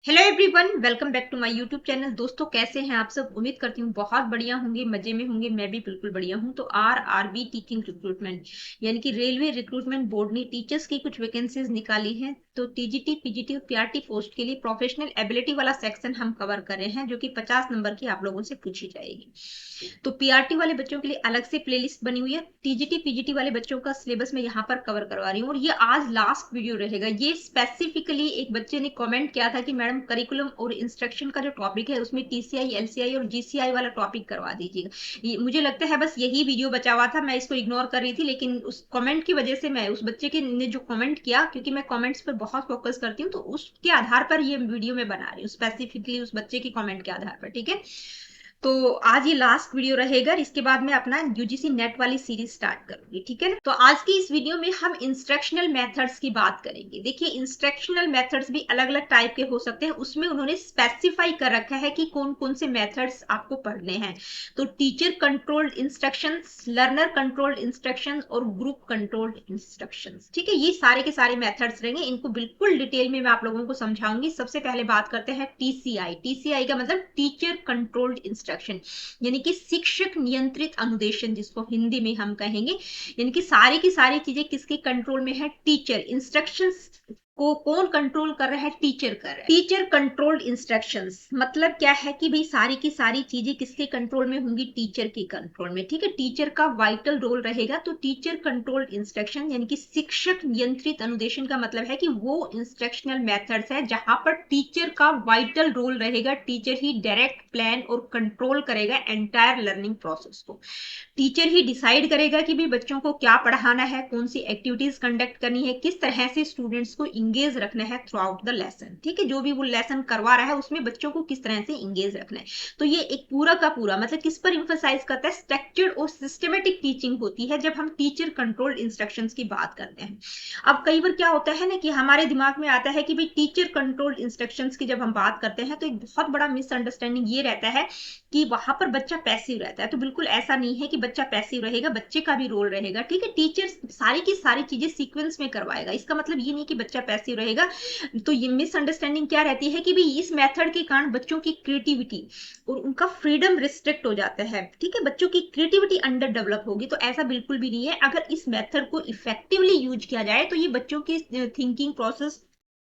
Hello everyone, welcome back to my YouTube channel. दोस्तों, कैसे हैं आप सब? उम्मीद करती हूँ बहुत बढ़िया होंगे, मजे में होंगे। मैं भी बिल्कुल बढ़िया हूँ। तो आरआरबी टीचिंग रिक्रूटमेंट यानी कि रेलवे रिक्रूटमेंट बोर्ड ने टीचर्स की कुछ वैकेंसीज निकाली हैं। तो टीजीटी, पीजीटी और पीआरटी पोस्ट के लिए प्रोफेशनल एबिलिटी वाला सेक्शन हम कवर कर रहे हैं, जो कि 50 नंबर की आप लोगों से पूछी जाएगी। तो पीआरटी वाले बच्चों के लिए अलग से प्लेलिस्ट बनी हुई है। टीजीटी पीजीटी वाले बच्चों का सिलेबस मैं यहाँ पर कवर करवा रही हूँ, और ये आज लास्ट वीडियो रहेगा। ये स्पेसिफिकली एक बच्चे ने कमेंट किया था कि मैडम करिकुलम और इंस्ट्रक्शन का जो टॉपिक है उसमें टीसीआई, एलसीआई और जीसीआई वाला टॉपिक करवा दीजिएगा। मुझे लगता है बस यही वीडियो बचा हुआ था, मैं इसको इग्नोर कर रही थी, लेकिन उस कमेंट की वजह से मैं उस बच्चे के ने जो कमेंट किया, क्योंकि मैं कमेंट्स पर बहुत फोकस करती हूँ, तो उसके आधार पर ये वीडियो मैं बना रही हूँ, स्पेसिफिकली उस बच्चे के कमेंट के आधार पर। ठीक है, तो आज ये लास्ट वीडियो रहेगा, इसके बाद मैं अपना यूजीसी नेट वाली सीरीज स्टार्ट करूंगी। ठीक है ना? तो आज की इस वीडियो में हम इंस्ट्रक्शनल मेथड्स की बात करेंगे। देखिए, इंस्ट्रक्शनल मेथड्स भी अलग अलग टाइप के हो सकते हैं, उसमें उन्होंने स्पेसिफाई कर रखा है कि कौन कौन से मेथड्स आपको पढ़ने हैं। तो teacher controlled instructions, learner controlled instructions और ग्रुप कंट्रोल्ड इंस्ट्रक्शंस। ठीक है, ये सारे के सारे मेथड्स रहेंगे, इनको बिल्कुल डिटेल में मैं आप लोगों को समझाऊंगी। सबसे पहले बात करते हैं टीसीआई। टीसीआई का मतलब टीचर कंट्रोल्ड इंस्ट्रक्शन, यानी कि शिक्षक नियंत्रित अनुदेशन, जिसको हिंदी में हम कहेंगे। यानी कि सारी की सारी चीजें किसके कंट्रोल में है? टीचर। इंस्ट्रक्शंस को कौन कंट्रोल कर रहा है? टीचर कर रहा है। टीचर कंट्रोल्ड इंस्ट्रक्शंस मतलब क्या है कि भाई सारी की सारी चीजें किसके कंट्रोल में होंगी? टीचर के कंट्रोल में। ठीक है, टीचर का वाइटल रोल रहेगा। तो टीचर कंट्रोल्ड इंस्ट्रक्शन यानी कि शिक्षक नियंत्रित अनुदेशन का मतलब है कि वो इंस्ट्रक्शनल मेथड्स है जहां पर टीचर का वाइटल रोल रहेगा। टीचर ही डायरेक्ट प्लान और कंट्रोल करेगा एंटायर लर्निंग प्रोसेस को। टीचर ही डिसाइड करेगा कि भी बच्चों को क्या पढ़ाना है, कौन सी एक्टिविटीज कंडक्ट करनी है, किस तरह से स्टूडेंट्स को इंगेज रखना है थ्रू आउट द लेसन। ठीक है, जो भी वो लेसन करवा रहा है उसमें बच्चों को किस तरह से इंगेज रखना है। तो ये एक पूरा का पूरा मतलब किस पर इंफोसाइज करता है? स्ट्रक्चर्ड और सिस्टमेटिक टीचिंग होती है जब हम टीचर कंट्रोल्ड इंस्ट्रक्शंस की बात करते हैं। अब कई बार क्या होता है ना कि हमारे दिमाग में आता है कि भाई टीचर कंट्रोल्ड इंस्ट्रक्शंस की जब हम बात करते हैं तो एक बहुत बड़ा मिसअंडरस्टैंडिंग ये रहता है कि वहां पर बच्चा पैसिव रहता है। तो बिल्कुल ऐसा नहीं है कि बच्चा पैसिव रहेगा, बच्चे का भी रोल रहेगा। ठीक है, टीचर सारी की सारी चीजें सीक्वेंस में करवाएगा, इसका मतलब ये नहीं कि बच्चा पैसिव रहेगा। तो ये मिसअंडरस्टैंडिंग क्या रहती है कि भाई इस मेथड के कारण बच्चों की क्रिएटिविटी और उनका फ्रीडम रिस्ट्रिक्ट हो जाता है। ठीक है, बच्चों की क्रिएटिविटी अंडर डेवलप होगी। तो ऐसा बिल्कुल भी नहीं है। अगर इस मेथड को इफेक्टिवली यूज किया जाए तो ये बच्चों की थिंकिंग प्रोसेस,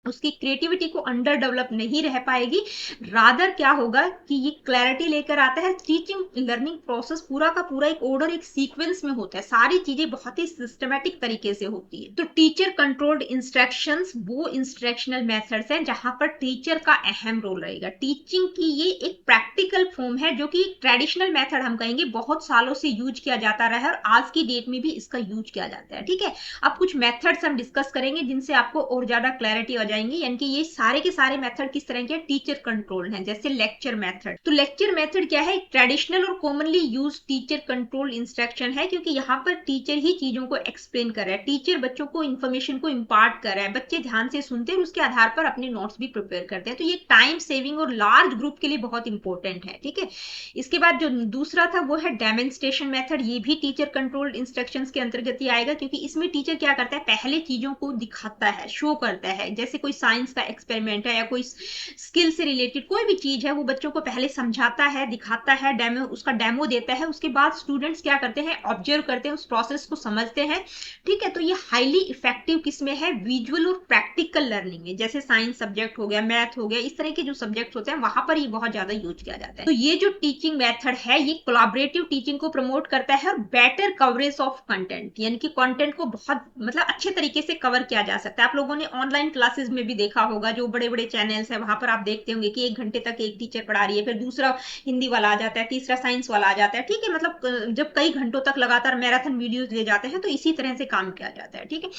उसकी क्रिएटिविटी को अंडर डेवलप नहीं रह पाएगी। रादर क्या होगा कि ये क्लैरिटी लेकर आता है। टीचिंग लर्निंग प्रोसेस पूरा का पूरा एक ऑर्डर, एक सीक्वेंस में होता है, सारी चीजें बहुत ही सिस्टमेटिक तरीके से होती है। तो टीचर कंट्रोल्ड इंस्ट्रक्शंस वो इंस्ट्रक्शनल मेथड्स हैं जहां पर टीचर का अहम रोल रहेगा। टीचिंग की ये एक प्रैक्टिकल फॉर्म है जो कि ट्रेडिशनल मेथड हम कहेंगे, बहुत सालों से यूज किया जाता रहा है और आज की डेट में भी इसका यूज किया जाता है। ठीक है, अब कुछ मेथड्स हम डिस्कस करेंगे जिनसे आपको और ज्यादा क्लैरिटी हो जाएंगे। यानी कि ये सारे के सारे मेथड किस तरह के? टीचर कंट्रोल्ड हैं। जैसे लेक्चर मेथड। तो लेक्चर मेथड क्या है? ट्रेडिशनल और commonly use teacher controlled instruction है, क्योंकि यहाँ पर टीचर ही चीजों को एक्सप्लेन कर रहा है, टीचर बच्चों को इन्फॉर्मेशन को इम्पार्ट कर रहा है, बच्चे ध्यान से सुनते हैं और उसके आधार पर अपने नोट्स भी प्रिपेयर करते हैं। तो ये टाइम सेविंग और लार्ज ग्रुप के लिए बहुत इंपॉर्टेंट है। ठीक है, इसके बाद जो दूसरा था वो है डेमोन्स्ट्रेशन मेथड। ये भी टीचर कंट्रोल्ड इंस्ट्रक्शंस के अंतर्गत ही आएगा, क्योंकि इसमें टीचर क्या करता है? पहले चीजों को दिखाता है, शो करता है। जैसे कोई साइंस का एक्सपेरिमेंट है या कोई स्किल से रिलेटेड कोई भी चीज है, वो बच्चों को पहले समझाता है, दिखाता है, डेमो, उसका डेमो देता है। उसके बाद स्टूडेंट्स क्या करते हैं? ऑब्जर्व करते हैं, उस प्रोसेस को समझते हैं। ठीक है, तो ये हाईली इफेक्टिव किसमें है? विजुअल और प्रैक्टिकल लर्निंग में। जैसे साइंस सब्जेक्ट हो गया, मैथ हो गया, इस तरह के जो सब्जेक्ट होते हैं वहां पर ये बहुत ज्यादा यूज किया जाता है। तो ये जो टीचिंग मेथड है ये कोलैबोरेटिव टीचिंग को प्रमोट करता है और बेटर कवरेज ऑफ कंटेंट, यानी कि कंटेंट को बहुत मतलब अच्छे तरीके से कवर किया जा सकता है। आप लोगों ने ऑनलाइन क्लासेस में भी देखा होगा, जो बड़े बड़े चैनल्स है वहां पर आप देखते होंगे कि 1 घंटे तक एक टीचर पढ़ा रही है, फिर दूसरा हिंदी वाला आ जाता है, तीसरा साइंस वाला आ जाता है। ठीक है, मतलब जब कई घंटों तक लगातार मैराथन वीडियोस ले जाते हैं तो इसी तरह से काम किया जाता है। ठीक है,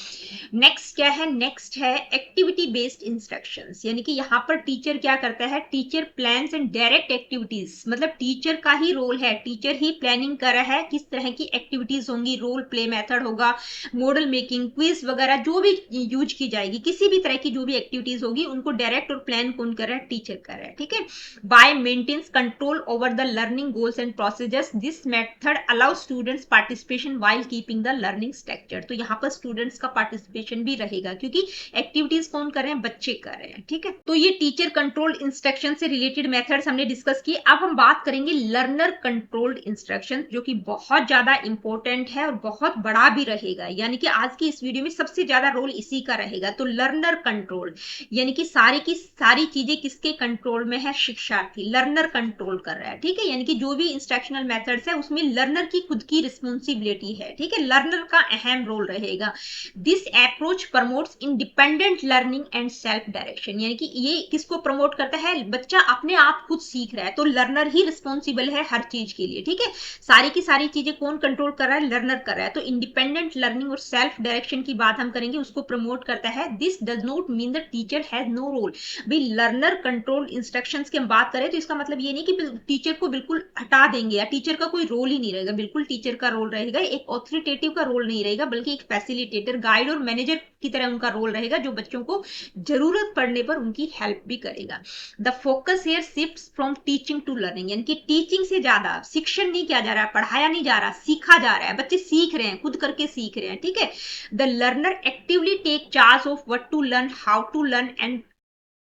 नेक्स्ट क्या है? नेक्स्ट है एक्टिविटी बेस्ड इंस्ट्रक्शंस। यानी कि यहाँ पर टीचर क्या करता है? Teacher plans and direct activities, मतलब टीचर का ही रोल है, टीचर ही प्लानिंग कर रहा है किस तरह की एक्टिविटीज होंगी, रोल प्ले मेथड होगा, मॉडल मेकिंग, क्विज वगैरह जो भी यूज की जाएगी, किसी भी तरह की जो जो भी एक्टिविटीज होगी उनको डायरेक्ट और प्लान कौन कर रहा है, टीचर कर रहा है, ठीक है। By maintains control over the learning goals and procedures, this method allow students participation while keeping the learning structure. तो यहाँ पर स्टूडेंट्स का पार्टिसिपेशन भी रहेगा क्योंकि एक्टिविटीज कौन कर रहे हैं, बच्चे कर रहे हैं, ठीक है। तो ये टीचर कंट्रोल्ड इंस्ट्रक्शन से रिलेटेड मेथड्स हमने डिस्कस किए। अब हम बात करेंगे लर्नर कंट्रोल्ड इंस्ट्रक्शन, जो कि बहुत ज्यादा इंपॉर्टेंट है और बहुत बड़ा भी रहेगा, यानी कि आज की इस वीडियो में सबसे ज्यादा रोल इसी का रहेगा। तो लर्नर कंट्रोल्ड यानी कि सारी की सारी चीजें किसके कंट्रोल में है, शिक्षार्थी, लर्नर कंट्रोल कर रहा है, ठीक है। यानी कि जो भी इंस्ट्रक्शनल मेथड्स है उसमें लर्नर की खुद की रिस्पॉन्सिबिलिटी है, ठीक है, लर्नर का अहम रोल रहेगा। This approach promotes independent learning and self direction, यानी कि ये किसको प्रमोट करता है, बच्चा अपने आप खुद सीख रहा है, तो लर्नर ही रिस्पॉन्सिबल है हर चीज के लिए, ठीक है। सारी की सारी चीजें कौन कंट्रोल कर रहा है, लर्नर कर रहा है। तो इंडिपेंडेंट लर्निंग और सेल्फ डायरेक्शन की बात हम करेंगे, उसको प्रमोट करता है। This does not mean the teacher has no role. भाई लर्नर कंट्रोल इंस्ट्रक्शंस की हम बात करें तो इसका मतलब ये नहीं कि टीचर को बिल्कुल हटा देंगे या टीचर का कोई रोल ही नहीं रहेगा, बिल्कुल टीचर का रोल रहेगा, एक ऑथोरिटेटिव का रोल नहीं रहेगा, बल्कि एक फैसिलिटेटर, गाइड और मैनेजर की तरह उनका रोल रहेगा, जो बच्चों को जरूरत पड़ने पर उनकी हेल्प भी करेगा। The focus here shifts from teaching to learning, यानी कि टीचिंग से ज्यादा शिक्षण नहीं किया जा रहा, पढ़ाया नहीं जा रहा, सीखा जा रहा है, बच्चे सीख रहे हैं, खुद करके सीख रहे हैं, ठीक है। The learner actively take charge of what to learn, how to learn and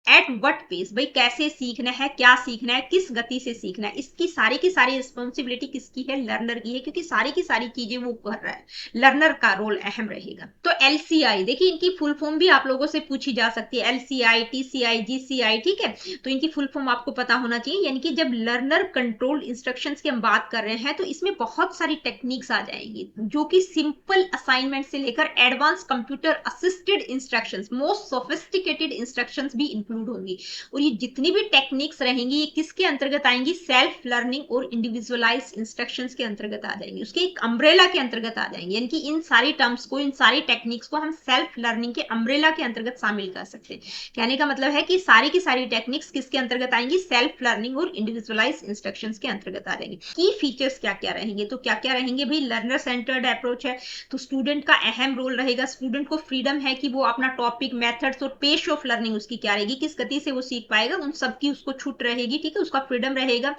at what pace, भाई कैसे सीखना है, क्या सीखना है, किस गति से सीखना है, इसकी सारी की सारी रिस्पॉन्सिबिलिटी किसकी है, लर्नर की है, क्योंकि सारी की सारी चीजें वो कर रहा है, लर्नर का रोल अहम रहेगा। तो एलसीआई देखिए, इनकी फुल फॉर्म भी आप लोगों से पूछी जा सकती है, एलसीआई, टीसीआई, जीसीआई, ठीक है। तो इनकी फुल फॉर्म आपको पता होना चाहिए। यानी कि जब लर्नर कंट्रोल्ड इंस्ट्रक्शंस की हम बात कर रहे हैं तो इसमें बहुत सारी टेक्निक्स आ जाएंगी, जो कि सिंपल असाइनमेंट से लेकर advance computer assisted instructions, most sophisticated instructions भी इंक्लूड होंगी। और ये जितनी भी टेक्निक्स रहेंगी ये किसके अंतर्गत आएंगी, सेल्फ लर्निंग और इंडिविजुअलाइज्ड इंस्ट्रक्शंस के अंतर्गत आ जाएंगी, उसके एक अम्ब्रेला के अंतर्गत आ जाएंगे। यानी कि इन सारी टर्म्स को, इन सारी टेक्निक्स को हम सेल्फ लर्निंग के अम्ब्रेला के अंतर्गत शामिल कर सकते हैं। कहने का मतलब है कि सारी की सारी टेक्निक्स किसके अंतर्गत आएंगी, सेल्फ लर्निंग और इंडिविजुअलाइज्ड इंस्ट्रक्शंस के अंतर्गत आ जाएंगे। की फीचर्स क्या क्या रहेंगे, तो क्या क्या रहेंगे भाई, लर्नर सेंटर्ड अप्रोच है, तो स्टूडेंट का अहम रोल रहेगा, स्टूडेंट को फ्रीडम है कि वो अपना टॉपिक, मेथड्स और पेस ऑफ लर्निंग उसकी क्या रहेगी, किस गति से वो सीख पाएगा, उन सब की उसको छूट रहेगी, ठीक है, उसका फ्रीडम रहेगा।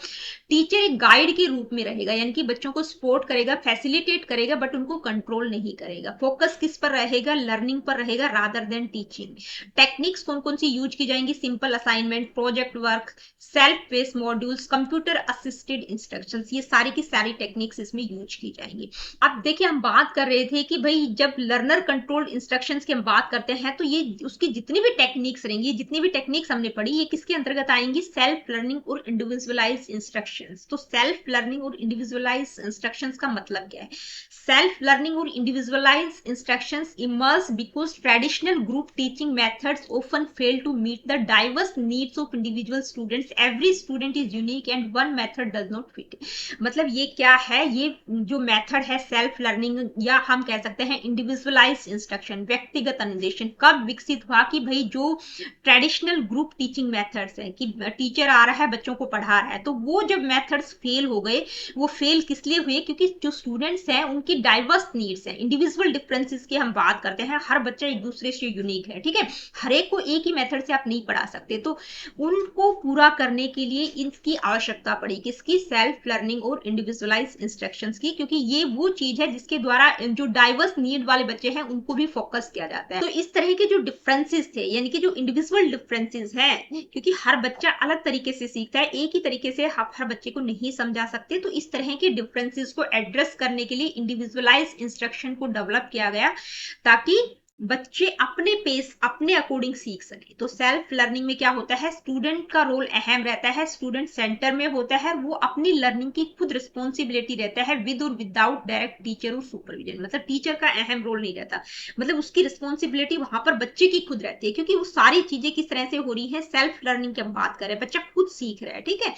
टीचर एक गाइड के रूप में रहेगा, यानी कि बच्चों को सपोर्ट करेगा, फैसिलिटेट करेगा, बट उनको कंट्रोल नहीं करेगा। फोकस किस पर रहेगा, लर्निंग पर रहेगा रादर देन टीचिंग। टेक्निक्स कौन कौन सी यूज की जाएंगी, simple assignment, project work, self based modules, computer assisted instructions, ये सारी की सारी टेक्निक्स इसमें यूज की जाएंगी। अब देखिए, हम बात कर रहे थे कि भाई जब लर्नर कंट्रोल्ड इंस्ट्रक्शंस की हम बात करते हैं तो ये उसकी जितनी भी टेक्निक्स रहेंगी, जितनी भी टेक्निक्स हमने पढ़ी, ये किसके अंतर्गत आएंगी, सेल्फ लर्निंग और इंडिविजुअलाइज्ड इंस्ट्रक्शंस। तो सेल्फ लर्निंग और इंडिविजुअलाइज्ड इंस्ट्रक्शंस का मतलब क्या है, सेल्फ लर्निंग और individualized instructions emerge because traditional group teaching methods often fail to meet the diverse needs of individual students, every student is unique and one method does not fit. मतलब ये क्या है, ये जो मेथड है self learning, या हम कह सकते हैं इंडिविजुअलाइज्ड इंस्ट्रक्शन, व्यक्तिगत अनुदेशन, कब विकसित हुआ कि भाई जो ट्रेडिशनल ग्रुप टीचिंग मेथड्स है कि टीचर आ रहा है बच्चों को पढ़ा रहा है, तो वो जब मेथड्स फेल हो गए, वो फेल किस लिए हुए, क्योंकि जो स्टूडेंट्स हैं उनकी डाइवर्स नीड्स हैं, इंडिविजुअल डिफरेंसेस की हम बात करते हैं, हर बच्चा एक दूसरे से यूनिक है, ठीक है, हर एक को एक ही मेथड से आप नहीं पढ़ा सकते, तो उनको पूरा करने के लिए इनकी आवश्यकता पड़ी, किसकी, सेल्फ लर्निंग और इंडिविजुअलाइज्ड इंस्ट्रक्शंस की, क्योंकि ये वो चीज है जिसके द्वारा जो डाइवर्स नीड वाले बच्चे हैं उनको भी फोकस किया जाता है। तो इस तरह के जो डिफरेंसेस थे, यानी कि जो इंडिविजुअल डिफरेंसेस हैं, क्योंकि हर बच्चा अलग तरीके से सीखता है, एक ही तरीके से आप हर बच्चे को नहीं समझा सकते, तो इस तरह के डिफरेंसेस को एड्रेस करने के लिए इंडिविजुअलाइज्ड इंस्ट्रक्शन को डेवलप किया गया, ताकि बच्चे अपने पेस, अपने अकॉर्डिंग सीख सके। तो सेल्फ लर्निंग में क्या होता है, स्टूडेंट का रोल अहम रहता है, स्टूडेंट सेंटर में होता है, वो अपनी लर्निंग की खुद रिस्पॉन्सिबिलिटी रहता है, विद और विदाउट डायरेक्ट टीचर और सुपरविजन, मतलब टीचर का अहम रोल नहीं रहता, मतलब उसकी रिस्पॉन्सिबिलिटी वहां पर बच्चे की खुद रहती है, क्योंकि वो सारी चीजें किस तरह से हो रही है, सेल्फ लर्निंग की हम बात करें, बच्चा खुद सीख रहा है, ठीक है।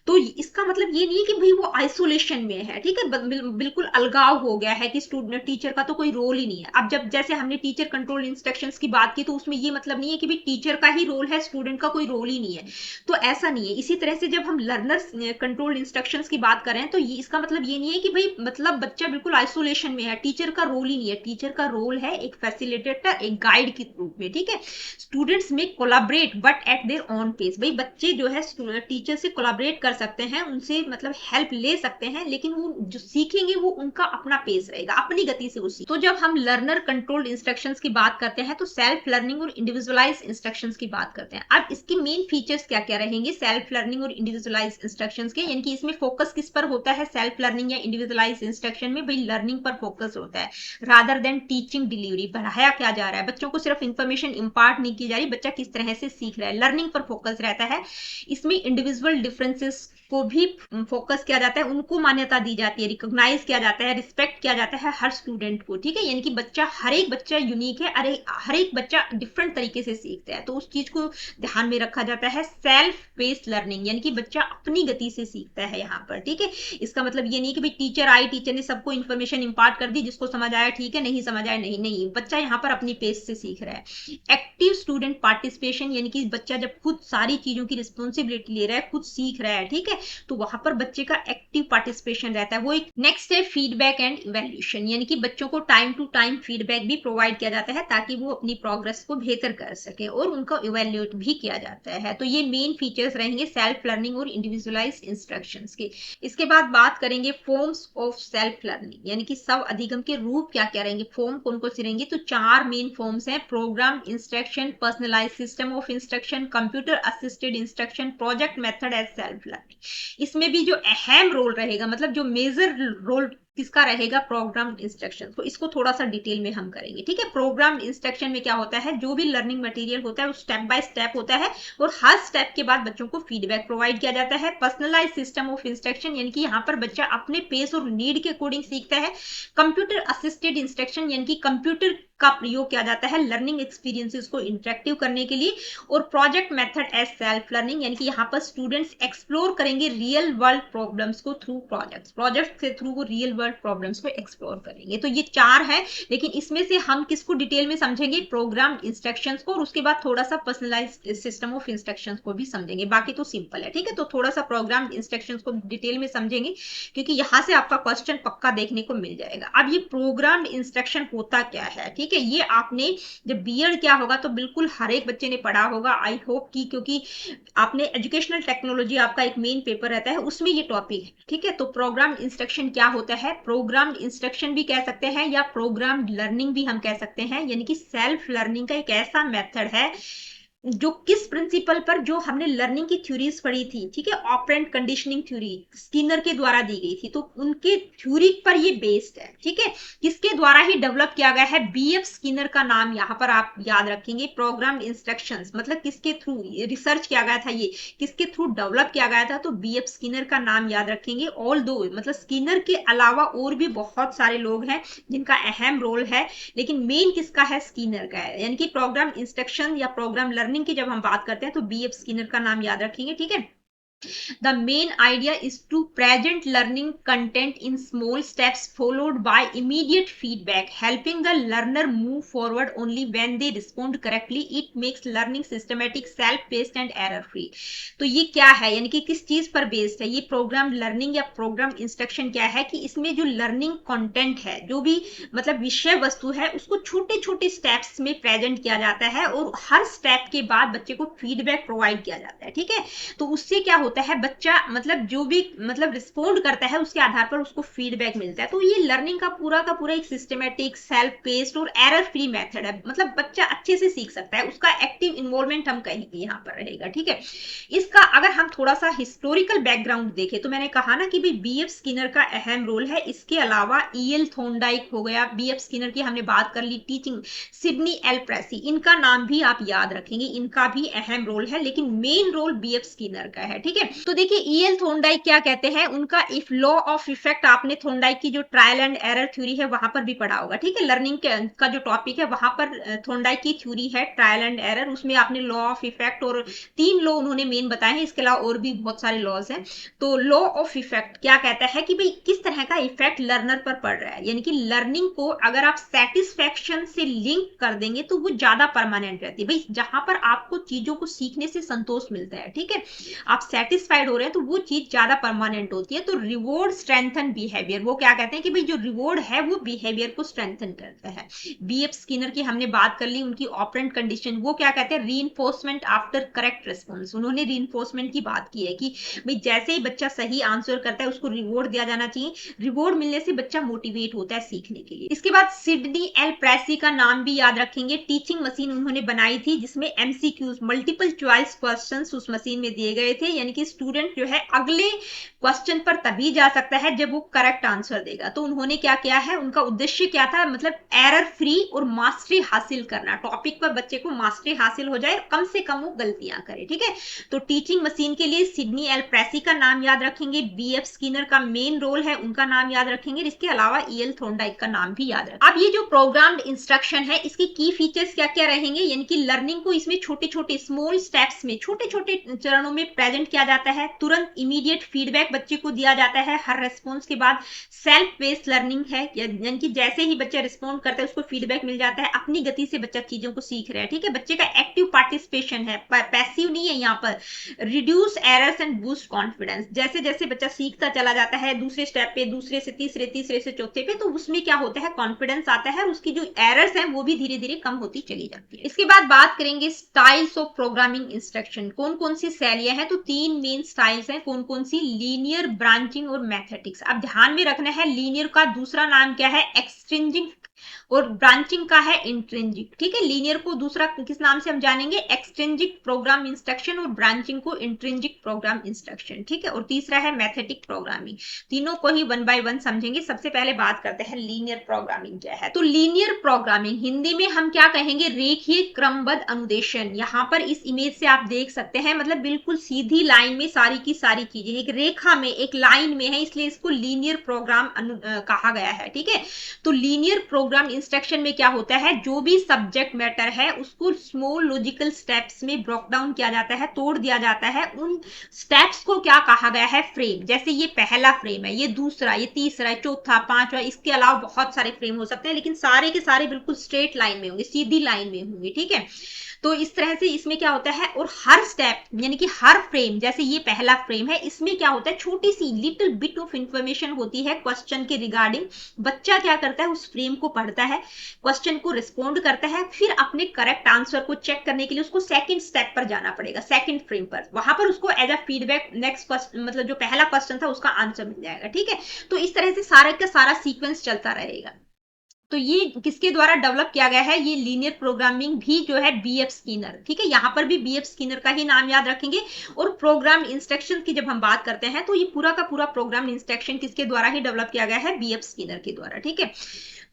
तो इसका मतलब ये नहीं है कि भाई वो आइसोलेशन में है, ठीक है, बिल्कुल अलगाव हो गया है कि स्टूडेंट टीचर का तो कोई रोल ही नहीं है। अब जब जैसे हमने टीचर टीचर कंट्रोल इंस्ट्रक्शंस की बात की तो उसमें ये मतलब नहीं है कि भाई टीचर का ही रोल है, स्टूडेंट का कोई रोल ही नहीं है, तो ऐसा नहीं है। इसी तरह से जब हम लर्नर्स कंट्रोल इंस्ट्रक्शंस की बात करें तो ये इसका मतलब ये नहीं है कि भाई मतलब बच्चा बिल्कुल आइसोलेशन में है, टीचर का रोल ही नहीं है। टीचर का रोल है एक फैसिलिटेटर, एक गाइड के रूप में, ठीक है। स्टूडेंट्स में collaborate but at their own pace. भाई बच्चे जो है टीचर से कोलाबरेट कर सकते हैं, उनसे मतलब हेल्प ले सकते हैं, लेकिन वो जो सीखेंगे वो उनका अपना पेस रहेगा, अपनी गति से वो सीखेंगे। तो जब हम लर्नर कंट्रोल्ड इंस्ट्रक्शंस की बात करते हैं तो सेल्फ लर्निंग और इंडिविजुअलाइज इंस्ट्रक्शंस की बात करते हैं। अब इसके मेन फीचर्स क्या क्या रहेंगे सेल्फ लर्निंग और इंडिविजुअलाइज इंस्ट्रक्शंस के, यानी कि इसमें फोकस किस पर होता है सेल्फ लर्निंग या इंडिविजुअलाइज इंस्ट्रक्शन में? भाई लर्निंग पर फोकस होता है रादर देन टीचिंग डिलीवरी। पढ़ाया क्या जा रहा है, बच्चों को सिर्फ इंफॉर्मेशन इंपार्ट नहीं की जा रही, बच्चा किस तरह से सीख रहा है, लर्निंग पर फोकस रहता है। इसमें इंडिविजुअल डिफरेंसेस को भी फोकस किया जाता है, उनको मान्यता दी जाती है, रिकॉग्नाइज किया जाता है, रिस्पेक्ट किया जाता है हर स्टूडेंट को, ठीक है। यानी कि बच्चा, हर एक बच्चा यूनिक है, अरे हर एक बच्चा डिफरेंट तरीके से सीखता है, तो उस चीज को ध्यान में रखा जाता है। सेल्फ बेस्ड लर्निंग यानी कि बच्चा अपनी गति से सीखता है यहाँ पर, ठीक है। इसका मतलब ये नहीं कि भाई टीचर आई, टीचर ने सबको इन्फॉर्मेशन इंपार्ट कर दी, जिसको समझ आया ठीक है, नहीं समझ आया नहीं, नहीं, बच्चा यहाँ पर अपनी पेस से सीख रहा है। एक्टिव स्टूडेंट पार्टिसिपेशन यानी कि बच्चा जब खुद सारी चीजों की रिस्पॉन्सिबिलिटी ले रहा है, खुद सीख रहा है, ठीक है, तो वहां पर बच्चे का एक्टिव पार्टिसिपेशन रहता है। वो एक नेक्स्ट है फीडबैक एंड इवैल्यूएशन, यानी कि बच्चों को टाइम टू टाइम फीडबैक भी प्रोवाइड किया जाता है ताकि वो अपनी प्रोग्रेस को बेहतर कर सके, और उनको इवैल्यूएट भी किया जाता है। तो ये मेन फीचर्स रहेंगे सेल्फ लर्निंग और इंडिविजुअलाइज इंस्ट्रक्शंस के। इसके बाद बात करेंगे फॉर्म्स ऑफ सेल्फ लर्निंग, यानी कि सब अधिगम के रूप क्या क्या रहेंगे, फॉर्म कौन कौन से रहेंगे? तो 4 मेन फॉर्म्स हैं, program instruction, personalize system of instruction, computer assisted instruction, project method as self learning. इसमें भी जो अहम रोल रहेगा, मतलब जो मेजर रोल किसका रहेगा, प्रोग्राम इंस्ट्रक्शन, तो इसको थोड़ा सा डिटेल में हम करेंगे, ठीक है। प्रोग्राम इंस्ट्रक्शन में क्या होता है, जो भी लर्निंग मटेरियल होता है वो स्टेप बाय स्टेप होता है, और हर स्टेप के बाद बच्चों को फीडबैक प्रोवाइड किया जाता है। पर्सनलाइज सिस्टम ऑफ इंस्ट्रक्शन यानी कि यहाँ पर बच्चा अपने पेस और नीड के अकॉर्डिंग सीखता है। कंप्यूटर असिस्टेड इंस्ट्रक्शन यानी कि कंप्यूटर का प्रयोग किया जाता है लर्निंग एक्सपीरियंसेस को इंटरेक्टिव करने के लिए। और project method as self learning यानी कि यहाँ पर स्टूडेंट्स एक्सप्लोर करेंगे रियल वर्ल्ड प्रॉब्लम्स को थ्रू प्रोजेक्ट के थ्रू वो रियल वर्ल्ड प्रॉब्लम्स को एक्सप्लोर करेंगे। तो ये 4 है, लेकिन इसमें से हम किसको डिटेल में समझेंगे, प्रोग्राम इंस्ट्रक्शंस को, और उसके बाद थोड़ा सा पर्सनलाइज्ड सिस्टम ऑफ इंस्ट्रक्शंस को भी समझेंगे, बाकी तो सिंपल है, ठीक है। तो थोड़ा सा प्रोग्राम इंस्ट्रक्शंस को डिटेल में समझेंगे, क्योंकि यहाँ से आपका क्वेश्चन पक्का देखने को मिल जाएगा। अब ये प्रोग्राम इंस्ट्रक्शन होता क्या है, ठीक है, ये आपने जब बीएड क्या होगा तो बिल्कुल हर एक बच्चे ने पढ़ा होगा, आई होप की, क्योंकि आपने एजुकेशनल टेक्नोलॉजी आपका एक मेन पेपर रहता है, उसमें ये टॉपिक है, ठीक है। तो प्रोग्राम इंस्ट्रक्शन क्या होता है, प्रोग्राम इंस्ट्रक्शन भी कह सकते हैं या प्रोग्राम लर्निंग भी हम कह सकते हैं, यानी कि सेल्फ लर्निंग का एक ऐसा मेथड है जो किस प्रिंसिपल पर, जो हमने लर्निंग की थ्योरीज पढ़ी थी, ठीक है, ऑपरेंट कंडीशनिंग थ्योरी स्किनर के द्वारा दी गई थी, तो उनके थ्योरी पर ये बेस्ड है, ठीक है। किसके द्वारा ही डेवलप किया गया है, बीएफ स्किनर का नाम यहाँ पर आप याद रखेंगे। प्रोग्राम इंस्ट्रक्शंस मतलब किसके थ्रू रिसर्च किया गया था, ये किसके थ्रू डेवलप किया गया था, तो बीएफ स्किनर का नाम याद रखेंगे। ऑल दो मतलब स्किनर के अलावा और भी बहुत सारे लोग हैं जिनका अहम रोल है, लेकिन मेन किसका है, स्किनर का है। यानी कि प्रोग्राम इंस्ट्रक्शन या प्रोग्राम लर्निंग की जब हम बात करते हैं तो बीएफ स्किनर का नाम याद रखेंगे, ठीक है। The main idea is to present learning content in small steps followed by immediate feedback, helping the learner move forward only when they respond correctly. It makes learning systematic, self-paced and error-free. तो ये क्या है, यानी कि किस चीज पर based है ये प्रोग्राम लर्निंग या प्रोग्राम इंस्ट्रक्शन? क्या है कि इसमें जो लर्निंग कंटेंट है, जो भी मतलब विषय वस्तु है, उसको छोटे छोटे स्टेप्स में प्रेजेंट किया जाता है, और हर स्टेप के बाद बच्चे को फीडबैक प्रोवाइड किया जाता है, ठीक है। तो उससे क्या होता है, बच्चा मतलब जो भी मतलब रिस्पोंड करता है उसके आधार पर उसको फीडबैक मिलता है। तो ये लर्निंग का पूरा एक सिस्टमेटिक, सेल्फ पेस्ड और एरर फ्री मेथड है, मतलब बच्चा अच्छे से सीख सकता है, उसका एक्टिव इन्वॉल्वमेंट हम कहेंगे यहाँ पर रहेगा, ठीक है। इसका अगर हम थोड़ा सा हिस्टोरिकल बैकग्राउंड देखें तो मैंने कहा ना कि भाई बीएफ स्किनर का अहम रोल है, इसके अलावा ईएल थॉर्नडाइक हो गया, बीएफ स्किनर की हमने बात कर ली, टीचिंग सिडनी एल प्रेसी, इनका नाम भी आप याद रखेंगे, इनका भी अहम रोल है, लेकिन मेन रोल बीएफ स्किनर का है, ठीक है। है। तो देखिए ईएल थॉर्नडाइक क्या कहते हैं, उनका इफ लॉ ऑफ इफेक्ट आपने थॉर्नडाइक की जो ट्रायल एंड एरर थ्योरी है वहां पर भी पढ़ा होगा, ठीक है। लर्निंग का जो टॉपिक है वहां पर थॉर्नडाइक की थ्योरी है ट्रायल एंड एरर, उसमें आपने लॉ ऑफ इफेक्ट और 3 लॉ उन्होंने मेन बताए हैं, इसके अलावा और भी बहुत सारे लॉज हैं। तो लॉ ऑफ इफेक्ट क्या कहता है कि भाई किस तरह का इफेक्ट लर्नर पर पड़ रहा है, यानी कि लर्निंग को अगर आप सेटिस्फेक्शन से लिंक कर देंगे तो वो ज्यादा परमानेंट रहती है। भाई जहां पर आपको चीजों को सीखने से संतोष मिलता है, ठीक है, आप सेटिस्फाइड हो रहे हैं, तो वो चीज ज्यादा परमानेंट होती है। तो रिवॉर्ड स्ट्रेंथन बिहेवियर, वो क्या कहते हैं कि भाई जो रिवॉर्ड है वो बिहेवियर को स्ट्रेंथन करता है। बीएफ स्किनर की हमने बात कर ली, उनकी ऑपरेंट कंडीशन, वो क्या कहते हैं, रीइंफोर्समेंट आफ्टर करेक्ट रिस्पॉन्स। उन्होंने रीइंफोर्समेंट की बात की है कि भाई जैसे ही बच्चा सही आंसर करता है उसको रिवॉर्ड दिया जाना चाहिए, रिवॉर्ड मिलने से बच्चा मोटिवेट होता है सीखने के लिए। इसके बाद सिडनी एल प्रेसी का नाम भी याद रखेंगे, टीचिंग मशीन उन्होंने बनाई थी जिसमें एमसीक्यूज मल्टीपल चॉइस क्वेश्चंस उस मशीन में दिए गए थे, यानी कि स्टूडेंट जो है अगले क्वेश्चन पर तभी जा सकता है जब वो करेक्ट आंसर देगा। तो उन्होंने क्या किया है, उनका उद्देश्य क्या था, मतलब एरर फ्री और मास्टरी हासिल करना, टॉपिक पर बच्चे को मास्टरी हासिल हो जाए, कम से कम वो गलतियां करे, ठीक है। तो टीचिंग मशीन के लिए सिडनी एल प्रेसी का नाम याद रखेंगे, बीएफ स्किनर का मेन रोल है उनका नाम याद रखेंगे, इसके अलावा ईएल थॉर्नडाइक का नाम भी याद रखेंगे। अब ये जो प्रोग्राम्ड इंस्ट्रक्शन है इसकी की फीचर्स क्या क्या रहेंगे, यानी कि लर्निंग को इसमें छोटे छोटे स्मॉल स्टेप्स में छोटे छोटे चरणों में प्रेजेंट किया जाता है, तुरंत इमीडिएट फीडबैक बच्चे को दिया जाता है हर रेस्पॉन्स के बाद, सेल्फ बेस्ड लर्निंग है, यानी कि जैसे ही बच्चा रिस्पॉन्ड करता है उसको फीडबैक मिल जाता है, अपनी गति से बच्चा चीजों को सीख रहा है, ठीक है। बच्चे का एक्टिव पार्टिसिपेशन है, पैसिव नहीं है यहाँ पर, reduce errors and boost confidence, जैसे जैसे बच्चा सीखता चला जाता है दूसरे स्टेप पे, दूसरे से तीसरे, तीसरे से चौथे पे, तो उसमें क्या होता है, कॉन्फिडेंस आता है और उसकी जो एरर्स हैं वो भी धीरे धीरे कम होती चली जाती है। इसके बाद बात करेंगे स्टाइल्स ऑफ प्रोग्रामिंग इंस्ट्रक्शन, कौन कौन सी शैलियां हैं, तो 3 मेन स्टाइल्स हैं, कौन कौन सी, लीनियर, ब्रांचिंग और मैथमेटिक्स। अब ध्यान में रखना है लीनियर का दूसरा नाम क्या है, एक्सट्रिंजिक, और ब्रांचिंग का है इंट्रिंजिक, ठीक है। लीनियर को दूसरा किस नाम से हम जानेंगे, एक्सट्रिंजिक प्रोग्राम इंस्ट्रक्शन, और ब्रांचिंग को इंट्रिंजिक प्रोग्राम इंस्ट्रक्शन, ठीक है। और तीसरा है मैथमेटिक प्रोग्रामिंग। तीनों को ही वन बाय वन समझेंगे। सबसे पहले बात करते हैं लीनियर प्रोग्रामिंग क्या है। तो लीनियर प्रोग्रामिंग हिंदी में हम क्या कहेंगे, रेखीय क्रमबद्ध अनुदेशन। यहाँ पर इस इमेज से आप देख सकते हैं, मतलब बिल्कुल सीधी लाइन में सारी की सारी चीजें एक रेखा में, एक लाइन में है, इसलिए इसको लीनियर प्रोग्राम कहा गया है, ठीक है। तो लीनियर प्रोग्राम इंस्ट्रक्शन में क्या होता है, जो भी सब्जेक्ट मैटर है उसको स्मॉल लॉजिकल स्टेप्स में ब्रेक डाउन किया जाता है, तोड़ दिया जाता है। उन स्टेप्स को क्या कहा गया है, फ्रेम। जैसे ये पहला फ्रेम है, ये दूसरा, ये तीसरा, चौथा, पांचवा, इसके अलावा बहुत सारे फ्रेम हो सकते हैं, लेकिन सारे के सारे बिल्कुल स्ट्रेट लाइन में होंगे, सीधी लाइन में होंगे, ठीक है। तो इस तरह से इसमें क्या होता है, और हर स्टेप यानी कि हर फ्रेम, जैसे ये पहला फ्रेम है, इसमें क्या होता है, छोटी सी लिटिल बिट ऑफ इंफॉर्मेशन होती है क्वेश्चन के रिगार्डिंग। बच्चा क्या करता है, उस फ्रेम को पढ़ता है, क्वेश्चन को रिस्पॉन्ड करता है, फिर अपने करेक्ट आंसर को चेक करने के लिए उसको सेकंड स्टेप पर जाना पड़ेगा, सेकंड फ्रेम पर, वहां पर उसको as a feedback next question, मतलब जो पहला क्वेश्चन था उसका आंसर मिल जाएगा, ठीक है। तो इस तरह से सारा का सारा सीक्वेंस चलता रहेगा। तो ये किसके द्वारा डेवलप किया गया है, ये लीनियर प्रोग्रामिंग भी जो है बीएफ स्किनर, ठीक है। यहाँ पर भी बीएफ स्किनर का ही नाम याद रखेंगे। और प्रोग्राम इंस्ट्रक्शन की जब हम बात करते हैं तो ये पूरा का पूरा प्रोग्राम इंस्ट्रक्शन किसके द्वारा ही डेवलप किया गया है, बीएफ स्किनर के द्वारा, ठीक है।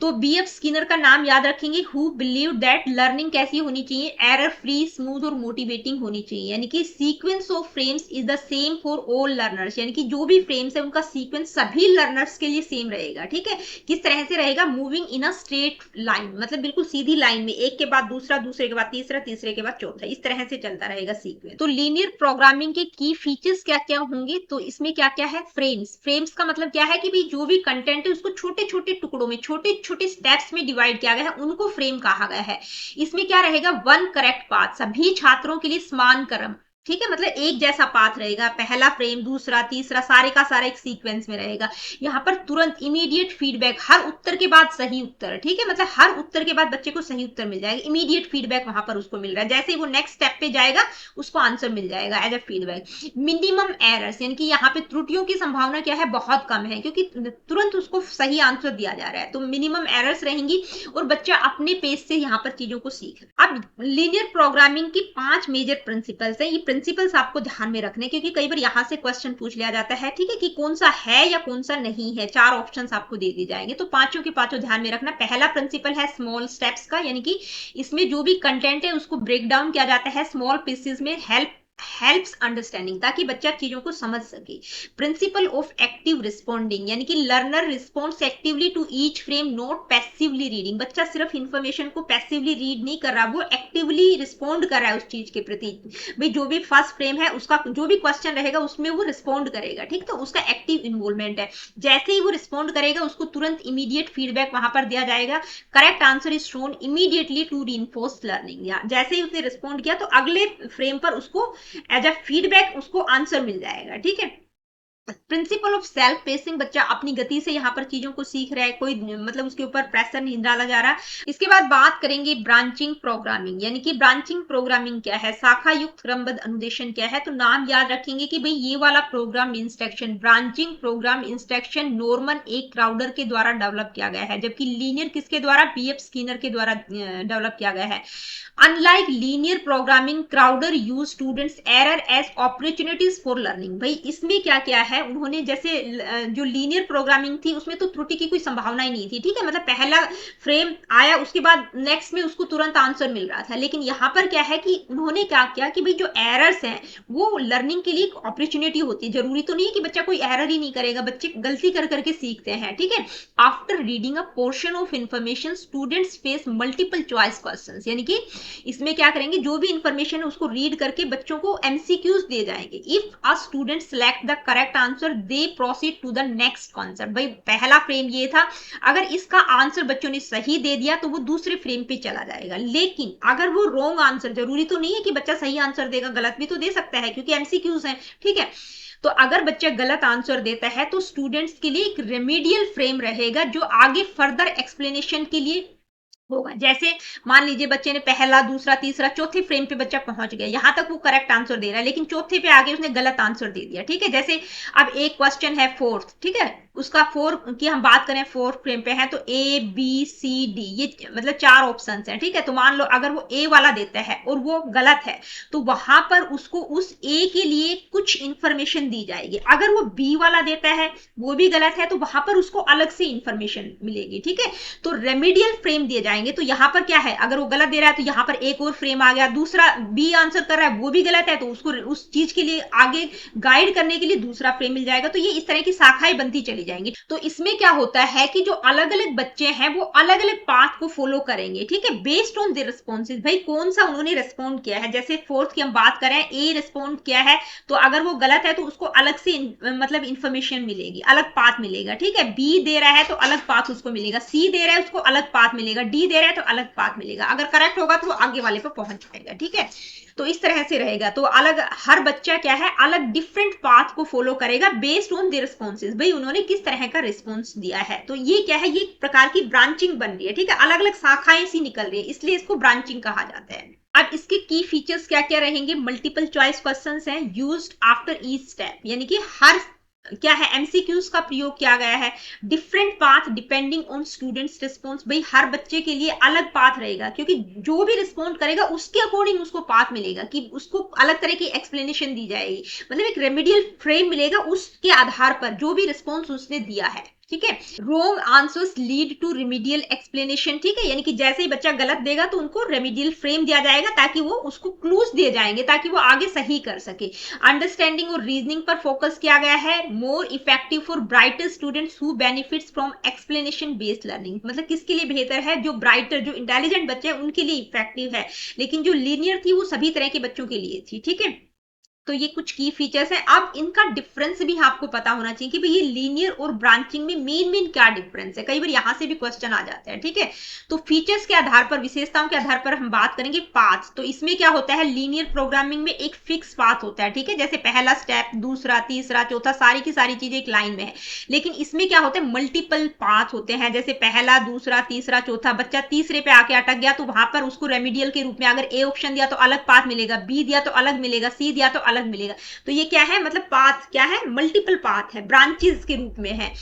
तो बीएफ स्किनर का नाम याद रखेंगे, हु बिलीव दैट लर्निंग कैसी होनी चाहिए, एरर फ्री, स्मूथ और मोटिवेटिंग होनी चाहिए, यानी कि sequence of frames is the same for all learners, यानी कि जो भी फ्रेम्स है उनका सीक्वेंस सभी लर्नर्स के लिए सेम रहेगा, ठीक है। किस तरह से रहेगा, moving in a straight line, मतलब बिल्कुल सीधी लाइन में, एक के बाद दूसरा, दूसरे के बाद तीसरा, तीसरे के बाद चौथा, इस तरह से चलता रहेगा सीक्वेंस। तो लीनियर प्रोग्रामिंग के की फीचर्स क्या क्या होंगे, तो इसमें क्या क्या है, फ्रेम्स। फ्रेम्स का मतलब क्या है कि भाई जो भी कंटेंट है उसको छोटे छोटे टुकड़ों में, छोटे छोटे स्टेप्स में डिवाइड किया गया है, उनको फ्रेम कहा गया है। इसमें क्या रहेगा, वन करेक्ट पाथ, सभी छात्रों के लिए समान क्रम, ठीक है, मतलब एक जैसा पाथ रहेगा, पहला फ्रेम, दूसरा, तीसरा, सारे का सारा एक सीक्वेंस में रहेगा। यहाँ पर तुरंत इमीडिएट फीडबैक, हर उत्तर के बाद सही उत्तर, ठीक है, मतलब हर उत्तर के बाद बच्चे को सही उत्तर मिल जाएगा, इमीडिएट फीडबैक वहां पर उसको मिल रहा है, जैसे ही वो नेक्स्ट स्टेप पे जाएगा उसको आंसर मिल जाएगा as a feedback. Minimum errors, यानी कि यहाँ पे त्रुटियों की संभावना क्या है, बहुत कम है, क्योंकि तुरंत उसको सही आंसर दिया जा रहा है, तो मिनिमम एरर्स रहेंगी और बच्चा अपने पेस से यहाँ पर चीजों को सीख। अब लीनियर प्रोग्रामिंग की 5 मेजर प्रिंसिपल्स है, ये प्रिंसिपल्स आपको ध्यान में रखने, क्योंकि कई बार यहां से क्वेश्चन पूछ लिया जाता है, ठीक है, कि कौन सा है या कौन सा नहीं है, 4 ऑप्शंस आपको दे दिए जाएंगे, तो पांचों के पांचों ध्यान में रखना। पहला प्रिंसिपल है स्मॉल स्टेप्स का, यानी कि इसमें जो भी कंटेंट है उसको ब्रेक डाउन किया जाता है स्मॉल पीसेस में, हेल्प हेल्प्स अंडरस्टैंडिंग, ताकि बच्चा चीजों को समझ सके। प्रिंसिपल ऑफ एक्टिव रिस्पॉन्डिंग, यानी कि learner responds actively to each frame, not passively reading. बच्चा सिर्फ इंफॉर्मेशन को पैसिवली रीड नहीं कर रहा, वो एक्टिवली रिस्पॉन्ड कर रहा है उस चीज के प्रति। भाई जो भी फर्स्ट फ्रेम है उसका जो भी क्वेश्चन रहेगा उसमें वो रिस्पॉन्ड करेगा, ठीक, तो उसका एक्टिव इन्वॉल्वमेंट है। जैसे ही वो रिस्पॉन्ड करेगा उसको तुरंत इमीडिएट फीडबैक वहां पर दिया जाएगा। Correct answer is shown immediately to reinforce learning, या जैसे ही उसने रिस्पॉन्ड किया तो अगले फ्रेम पर उसको एज अ फीडबैक उसको आंसर मिल जाएगा, ठीक है। प्रिंसिपल ऑफ सेल्फ पेसिंग, बच्चा अपनी गति से यहाँ पर चीजों को सीख रहा है, कोई मतलब उसके ऊपर प्रेशर नहीं डाला जा रहा। इसके बाद बात करेंगे ब्रांचिंग प्रोग्रामिंग, यानी कि ब्रांचिंग प्रोग्रामिंग क्या है, शाखा युक्त क्रमबद्ध अनुदेशन क्या है। तो नाम याद रखेंगे कि भाई ये वाला program instruction, branching program instruction Norman A Crowder के द्वारा डेवलप किया गया है, जबकि लीनियर किसके द्वारा, बीएफ स्किनर के द्वारा डेवलप किया गया है। Unlike linear programming, Crowder use students error as opportunities for learning. भाई इसमें क्या क्या है, उन्होंने जैसे जो लीनियर प्रोग्रामिंग थी उसमें तो त्रुटि की कोई संभावना ही नहीं थी, ठीक है, मतलब पहला फ्रेम आया उसके बाद नेक्स्ट में उसको तुरंत आंसर मिल रहा था। लेकिन यहाँ पर क्या है कि उन्होंने क्या किया कि भाई जो एरर्स हैं वो लर्निंग के लिए एक अपॉर्चुनिटी होती है। जरूरी तो नहीं है कि बच्चा कोई एरर ही नहीं करेगा, बच्चे गलती कर करके सीखते हैं, ठीक है। After reading a portion of information students face multiple choice questions, यानी कि इसमें क्या करेंगे, जो भी इंफॉर्मेशन है उसको रीड करके बच्चों को एमसीक्यूज दिए जाएंगे। If a student select the correct answer they proceed to the next concept. भाई पहला फ्रेम ये था, अगर इसका आंसर बच्चों ने सही दे दिया तो वो दूसरे फ्रेम पे चला जाएगा। लेकिन अगर वो रॉन्ग आंसर, जरूरी तो नहीं है कि बच्चा सही आंसर देगा, गलत भी तो दे सकता है क्योंकि एमसीक्यूज है, ठीक है। तो अगर बच्चा गलत आंसर देता है तो स्टूडेंट्स के लिए एक रेमेडियल फ्रेम रहेगा जो आगे फर्दर एक्सप्लेनेशन के लिए होगा। जैसे मान लीजिए बच्चे ने पहला, दूसरा, तीसरा, चौथे फ्रेम पे बच्चा पहुंच गया, यहां तक वो करेक्ट आंसर दे रहा है, लेकिन चौथे पे आगे उसने गलत आंसर दे दिया, ठीक है। जैसे अब एक क्वेश्चन है फोर्थ, ठीक है, उसका फोर की हम बात करें, फोर्थ फ्रेम पे है तो ए बी सी डी, ये मतलब चार ऑप्शन है, ठीक है। तो मान लो अगर वो ए वाला देता है और वो गलत है तो वहां पर उसको उस ए के लिए कुछ इंफॉर्मेशन दी जाएगी। अगर वो बी वाला देता है वो भी गलत है तो वहां पर उसको अलग से इंफॉर्मेशन मिलेगी, ठीक है। तो रेमेडियल फ्रेम दिए जाएंगे। तो यहां पर क्या है, अगर वो गलत दे रहा है तो यहां पर एक और फ्रेम आ गया, दूसरा बी आंसर कर रहा है वो भी गलत है तो उसको उस चीज के लिए आगे गाइड करने के लिए दूसरा फ्रेम मिल जाएगा। तो ये इस तरह की शाखाएं बनती चली जाएंगी। तो इसमें क्या होता है कि जो अलग अलग बच्चे हैं वो अलग अलग पाथ को फॉलो करेंगे, ठीक है, बेस्ड ऑन देयर रिस्पॉन्सेज। भाई कौन सा उन्होंने रिस्पॉन्ड किया है, जैसे फोर्थ की हम बात करें, ए रिस्पॉन्ड किया है तो अगर वो गलत है तो उसको अलग से मतलब इंफॉर्मेशन मिलेगी, अलग पाथ मिलेगा, ठीक है। बी दे रहा है तो अलग पाथ उसको मिलेगा, सी दे रहा है उसको अलग पाथ मिलेगा, डी दे रहा है तो अलग पाथ मिलेगा। अगर करेक्ट होगा तो वो आगे वाले पे पहुंच जाएगा, ठीक है। तो इस तरह से रहेगा। तो अलग हर बच्चा क्या है, अलग डिफरेंट पाथ को फॉलो करेगा बेस्ड ऑन द रिस्पॉन्सेज। भाई उन्होंने किस तरह का रिस्पॉन्स दिया है। तो ये क्या है, ये एक प्रकार की ब्रांचिंग बन रही है, ठीक है, अलग अलग शाखाएं सी निकल रही है, इसलिए इसको ब्रांचिंग कहा जाता है। अब इसके की फीचर्स क्या क्या रहेंगे, मल्टीपल चॉइस क्वेश्चंस हैं यूज्ड आफ्टर ईच स्टेप, यानी कि हर क्या है, एमसीक्यूज का प्रयोग किया गया है। Different path depending on students response, भाई हर बच्चे के लिए अलग पाथ रहेगा क्योंकि जो भी रिस्पॉन्ड करेगा उसके अकॉर्डिंग उसको पाथ मिलेगा कि उसको अलग तरह की एक्सप्लेनेशन दी जाएगी, मतलब एक रेमेडियल फ्रेम मिलेगा उसके आधार पर जो भी रिस्पॉन्स उसने दिया है, ठीक है। Wrong answers lead to remedial explanation, ठीक है, यानी कि जैसे ही बच्चा गलत देगा तो उनको रेमेडियल फ्रेम दिया जाएगा ताकि वो उसको क्लूज दिए जाएंगे ताकि वो आगे सही कर सके। अंडरस्टैंडिंग और रीजनिंग पर फोकस किया गया है। More effective for brighter students who benefits from explanation based learning, मतलब किसके लिए बेहतर है, जो ब्राइटर जो इंटेलिजेंट बच्चे हैं उनके लिए इफेक्टिव है, लेकिन जो लीनियर थी वो सभी तरह के बच्चों के लिए थी, ठीक है। तो ये कुछ की फीचर्स हैं। अब इनका डिफरेंस भी आपको पता होना चाहिए कि भाई ये लीनियर और ब्रांचिंग में मेन क्या डिफरेंस है, कई बार यहां से भी क्वेश्चन आ जाता है, ठीक है। तो फीचर्स के आधार पर, विशेषताओं के आधार पर हम बात करेंगे। पाथ, तो इसमें क्या होता है, लीनियर प्रोग्रामिंग में एक फिक्स पाथ होता है, ठीक है, जैसे पहला स्टेप, दूसरा, तीसरा, चौथा, सारी की सारी चीजें एक लाइन में है। लेकिन इसमें क्या होता है, मल्टीपल पाथ होते हैं, जैसे पहला, दूसरा, तीसरा, चौथा, बच्चा तीसरे पे आके अटक गया तो वहां पर उसको रेमेडियल के रूप में अगर ए ऑप्शन दिया तो अलग पाथ मिलेगा, बी दिया तो अलग मिलेगा, सी दिया तो अलग मिलेगा। तो ये क्या है, मतलब पाथ क्या है, मल्टीपल पाथ है, ब्रांचेस के रूप में है।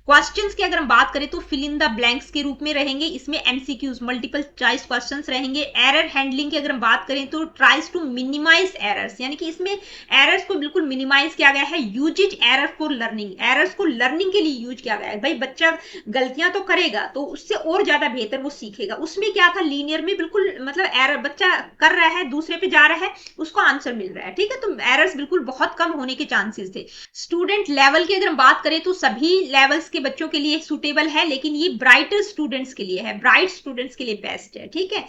क्वेश्चंस की अगर हम बात करें तो फिल इन द ब्लैंक्स के रूप में रहेंगे, इसमें एमसीक्यूज मल्टीपल चॉइस क्वेश्चंस रहेंगे। एरर हैंडलिंग की अगर हम बात करें तो ट्राइज टू मिनिमाइज एरर्स, यानी कि इसमें एरर्स को बिल्कुल मिनिमाइज किया गया है। Usage error for learning, errors को लर्निंग के लिए यूज किया गया है। भाई बच्चा गलतियां तो करेगा तो उससे और ज्यादा बेहतर वो सीखेगा। उसमें क्या था, लीनियर में बिल्कुल मतलब एरर बच्चा कर रहा है, दूसरे पे जा रहा है, उसको आंसर मिल रहा है, ठीक है, तो एरर्स बिल्कुल बहुत कम होने के चांसेस थे। स्टूडेंट लेवल की अगर हम बात करें तो सभी लेवल्स के बच्चों के लिए सूटेबल है, लेकिन ये ब्राइटर स्टूडेंट्स के लिए है, ब्राइट स्टूडेंट्स के लिए बेस्ट है, ठीक है।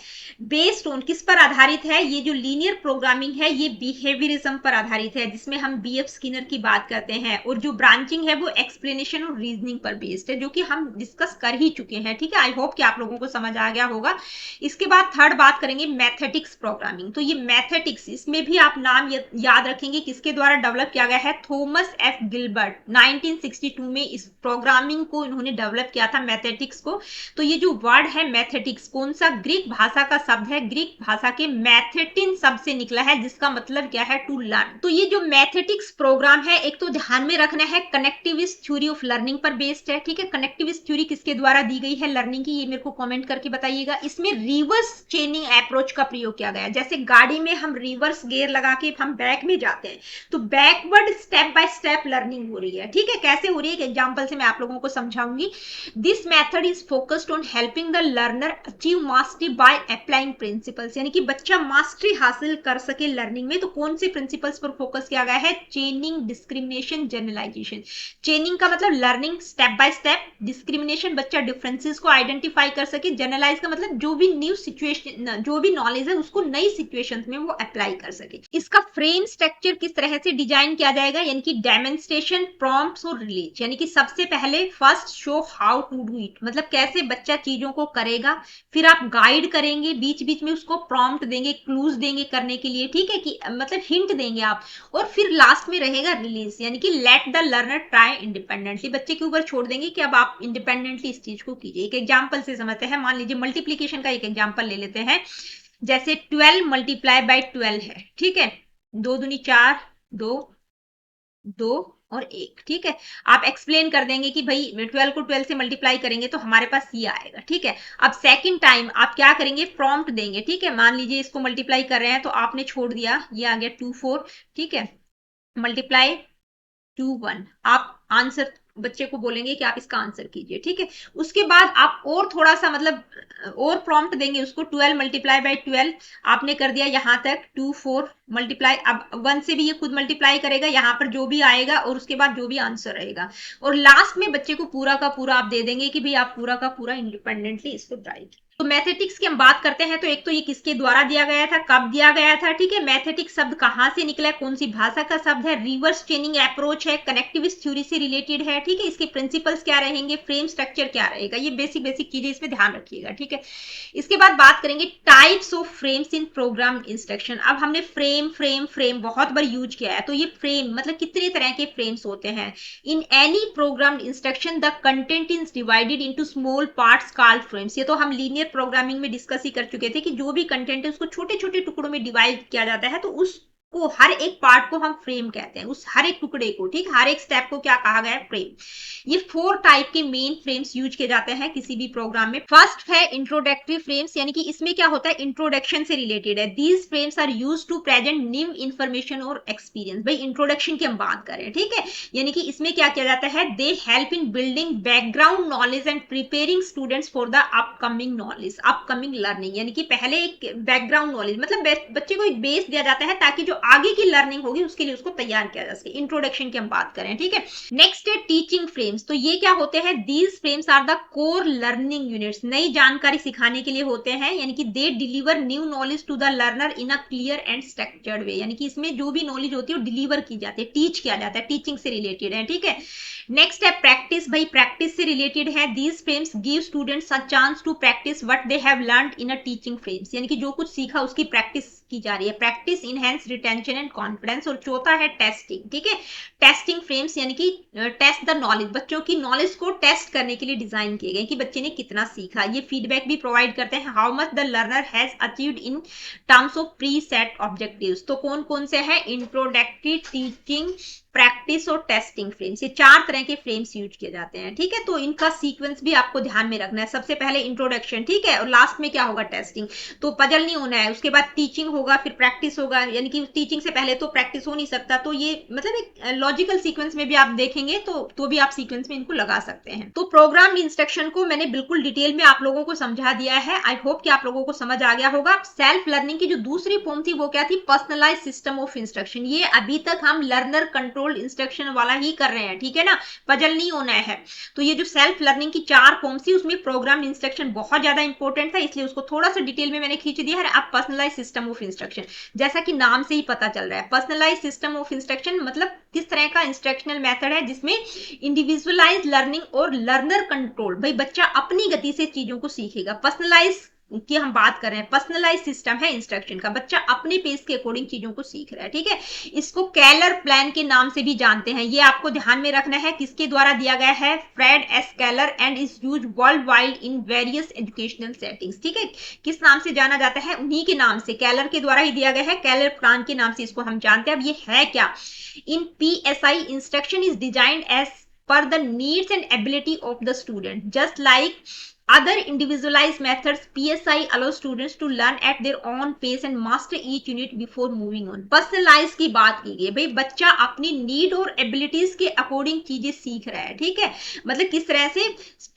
बेस्ड ऑन किस पर आधारित है, ये जो लीनियर प्रोग्रामिंग है ये बिहेवियरिज्म पर आधारित है, जिसमें हम बीएफ स्किनर की बात करते हैं। और जो ब्रांचिंग है वो एक्सप्लेनेशन और रीजनिंग पर बेस्ड है, जो कि हम डिस्कस कर ही चुके हैं, ठीक है। आई होप कि आप लोगों को समझ आ गया होगा। इसके बाद थर्ड बात करेंगे मैथेटिक्स प्रोग्रामिंग। तो ये मैथेटिक्स, इसमें भी आप नाम याद रखेंगे किसके द्वारा डेवलप किया गया है, थॉमस एफ गिलबर्ट 1962 में इस प्रोग्रामिंग को इन्होंने डेवलप किया था, मैथेटिक्स को। तो ये जो वर्ड है मैथेटिक्स कौन सा, ग्रीक भाषा का शब्द है, ग्रीक भाषा के मैथेटिन शब्द से निकला है, जिसका मतलब क्या है, टू लर्न। तो ये जो मैथेटिक्स प्रोग्राम है, एक तो ध्यान में रखना है कनेक्टिविस्ट थ्योरी ऑफ लर्निंग पर बेस्ड है, ठीक है। कनेक्टिविस्ट थ्योरी किसके द्वारा दी गई है लर्निंग की, ये मेरे को कमेंट करके बताइएगा। इसमें रिवर्स चेनिंग अप्रोच का प्रयोग किया गया है। जैसे गाड़ी में हम रिवर्स गियर लगा के हम बैक में जाते हैं, तो backward step by step learning हो रही है, ठीक है। कैसे हो रही है, एक एग्जांपल से मैं आप लोगों को समझाऊंगी। This method is focused on helping the learner achieve mastery by applying principles, यानी कि बच्चा मास्टरी हासिल कर सके लर्निंग में। तो कौन से प्रिंसिपल्स पर फोकस किया गया है, चेनिंग, डिस्क्रिमिनेशन, जनरलाइजेशन। चेनिंग का मतलब learning step by step, discrimination बच्चा डिफरेंसेस को आइडेंटिफाई कर सके, जनरलाइज का मतलब जो भी न्यू सिचुएशन, जो भी नॉलेज है उसको नई सिचुएशंस में वो अप्लाई कर सके। इसका फ्रेम स्ट्रक्चर किस तरह से डिजाइन किया जाएगा, यानी कि डेमोन्स्ट्रेशन, प्रॉम्प्ट्स और रिलीज, यानी कि सबसे पहले first show how to do it, मतलब कैसे बच्चा चीजों को करेगा, फिर आप गाइड करेंगे, बीच बीच में उसको प्रॉम्प्ट देंगे, क्लूज देंगे करने के लिए, ठीक है, कि मतलब हिंट देंगे आप, और फिर लास्ट में रहेगा रिलीज, यानी कि let the learner try independently, बच्चे के ऊपर छोड़ देंगे कि अब आप इंडिपेंडेंटली इस चीज को कीजिए। एक एग्जाम्पल से समझते हैं, मान लीजिए मल्टीप्लीकेशन का एक एग्जाम्पल ले लेते हैं। जैसे 12 मल्टीप्लाई बाय 12 है, ठीक है, 2 दूनी 4, 2 2 और 1, ठीक है। आप एक्सप्लेन कर देंगे कि भाई 12 को 12 से मल्टीप्लाई करेंगे तो हमारे पास ये आएगा, ठीक है। अब सेकंड टाइम आप क्या करेंगे, प्रॉम्प्ट देंगे, ठीक है। मान लीजिए इसको मल्टीप्लाई कर रहे हैं तो आपने छोड़ दिया, ये आ गया 2 4, ठीक है, मल्टीप्लाई 2 1, आप आंसर बच्चे को बोलेंगे कि आप इसका आंसर कीजिए, ठीक है। उसके बाद आप और थोड़ा सा मतलब और प्रॉम्प्ट देंगे उसको, 12 मल्टीप्लाई बाय 12 आपने कर दिया यहां तक, 2 4 मल्टीप्लाई, अब 1 से भी ये खुद मल्टीप्लाई करेगा, यहाँ पर जो भी आएगा और उसके बाद जो भी आंसर रहेगा, और लास्ट में बच्चे को पूरा का पूरा आप दे देंगे कि भाई आप पूरा का पूरा इंडिपेंडेंटली इसको ट्राई। तो मैथेटिक्स की हम बात करते हैं तो एक तो ये किसके द्वारा दिया गया था, कब दिया गया था, ठीक है। मैथेटिक्स शब्द कहां से निकला है, कौन सी भाषा का शब्द है, रिवर्स चेनिंग अप्रोच है, कनेक्टिविस्ट थ्योरी से रिलेटेड है, ठीक है। इसके प्रिंसिपल्स क्या रहेंगे, फ्रेम स्ट्रक्चर क्या रहेगा, ये बेसिक बेसिक चीजें इसमें ध्यान रखिएगा, ठीक है। इसके बाद बात करेंगे types of frames in programme instruction. अब हमने फ्रेम फ्रेम फ्रेम बहुत बार यूज किया है, तो ये फ्रेम मतलब कितने तरह के फ्रेम्स होते हैं। In any programme instruction the content is divided into small parts called frames. ये तो हम लीनियर प्रोग्रामिंग में डिस्कस ही कर चुके थे कि जो भी कंटेंट है उसको छोटे छोटे टुकड़ों में डिवाइड किया जाता है, तो उसको हर एक पार्ट को हम फ्रेम कहते हैं, उस हर एक टुकड़े को, ठीक, हर एक स्टेप को क्या कहा गया है, फ्रेम। ये 4 टाइप के मेन फ्रेम्स यूज किए जाते हैं किसी भी प्रोग्राम में। फर्स्ट है इंट्रोडक्टरी फ्रेम्स, यानी कि इसमें क्या होता है, इंट्रोडक्शन से रिलेटेड है। These frames are used to present new information और एक्सपीरियंस। भाई इंट्रोडक्शन की हम बात करें, ठीक है, यानी कि इसमें क्या किया जाता है, they help in building background knowledge and preparing students for the upcoming knowledge, upcoming learning, यानी कि पहले एक बैकग्राउंड नॉलेज मतलब बच्चे को एक बेस दिया जाता है ताकि जो आगे की लर्निंग होगी उसके लिए उसको तैयार किया जा सके। इंट्रोडक्शन की हम बात करें, ठीक है। नेक्स्ट है टीचिंग फ्रेम्स। तो ये क्या होते हैं, these frames are the core learning units, नई जानकारी सिखाने के लिए होते हैं, यानी कि they deliver new knowledge to the learner in a clear and structured way, यानी कि इसमें जो भी नॉलेज होती है वो डिलीवर की जाती है, टीच किया जाता है, टीचिंग से रिलेटेड है, ठीक है। नेक्स्ट है प्रैक्टिस। भाई प्रैक्टिस से रिलेटेड है। These frames give students a chance to practice what they have learned in a teaching frames, यानी कि जो कुछ सीखा उसकी प्रैक्टिस की जा रही है। Practice enhance retention and confidence. और चौथा है टेस्टिंग, ठीक है। टेस्टिंग फ्रेम्स यानी कि टेस्ट द नॉलेज, बच्चों की नॉलेज को टेस्ट करने के लिए डिजाइन किए गए कि बच्चे ने कितना सीखा। ये फीडबैक भी प्रोवाइड करते हैं, how much the learner has achieved in terms of pre set objectives. तो कौन कौन से हैं? इंट्रोडक्टरी, टीचिंग, प्रैक्टिस और टेस्टिंग फ्रेम्स। ये 4 तरह के फ्रेम्स यूज किए जाते हैं, ठीक है। तो इनका सीक्वेंस भी आपको ध्यान में रखना है। सबसे पहले इंट्रोडक्शन, ठीक है, और लास्ट में क्या होगा? टेस्टिंग। तो पजल नहीं होना है। उसके बाद टीचिंग होगा, फिर प्रैक्टिस होगा, यानी कि टीचिंग से पहले तो प्रैक्टिस हो नहीं सकता। तो ये मतलब एक लॉजिकल सीक्वेंस में भी आप देखेंगे तो भी आप सीक्वेंस में इनको लगा सकते हैं। तो प्रोग्राम इंस्ट्रक्शन को मैंने बिल्कुल डिटेल में आप लोगों को समझा दिया है। आई होप कि आप लोगों को समझ आ गया होगा। सेल्फ लर्निंग की जो दूसरी फॉर्म थी वो क्या थी? Personalize system of instruction. ये अभी तक हम लर्नर कंट्रोल इंस्ट्रक्शन वाला ही कर रहे हैं, ठीक है ना, पजल नहीं होना है। तो ये जो सेल्फ लर्निंग की 4 फॉर्म थी उसमें प्रोग्राम इंस्ट्रक्शन बहुत ज्यादा इंपॉर्टेंट था, इसलिए उसको थोड़ा सा डिटेल में मैंने खींच दिया है। अब पर्सनलाइज सिस्टम ऑफ इंस्ट्रक्शन, जैसा कि नाम से ही पता चल रहा है, पर्सनलाइज सिस्टम ऑफ इंस्ट्रक्शन मतलब किस तरह का इंस्ट्रक्शनल मेथड है जिसमें इंडिविजुअलाइज लर्निंग और लर्नर कंट्रोल, भाई बच्चा अपनी गति से चीजों को सीखेगा। पर्सनलाइज की हम बात कर रहे हैं, पर्सनलाइज सिस्टम है इंस्ट्रक्शन का, बच्चा अपने पेस के अकॉर्डिंग चीजों को सीख रहा है, ठीक है। इसको कैलर प्लान के नाम से भी जानते हैं। ये आपको ध्यान में रखना है, किसके द्वारा दिया गया है? Fred S Keller, and is used world wide in various educational settings, ठीक है। किस नाम से जाना जाता है? उन्हीं के नाम से, कैलर के द्वारा ही दिया गया है, कैलर प्लान के नाम से इसको हम जानते हैं। अब ये है क्या? In PSI instruction is designed as per the needs and ability of the student, just like other individualized methods. PSI allows students to learn at their own pace and master each unit before moving on. Personalize की बात की गई, भाई बच्चा अपनी need और abilities के according चीजें सीख रहा है, ठीक है। मतलब किस तरह से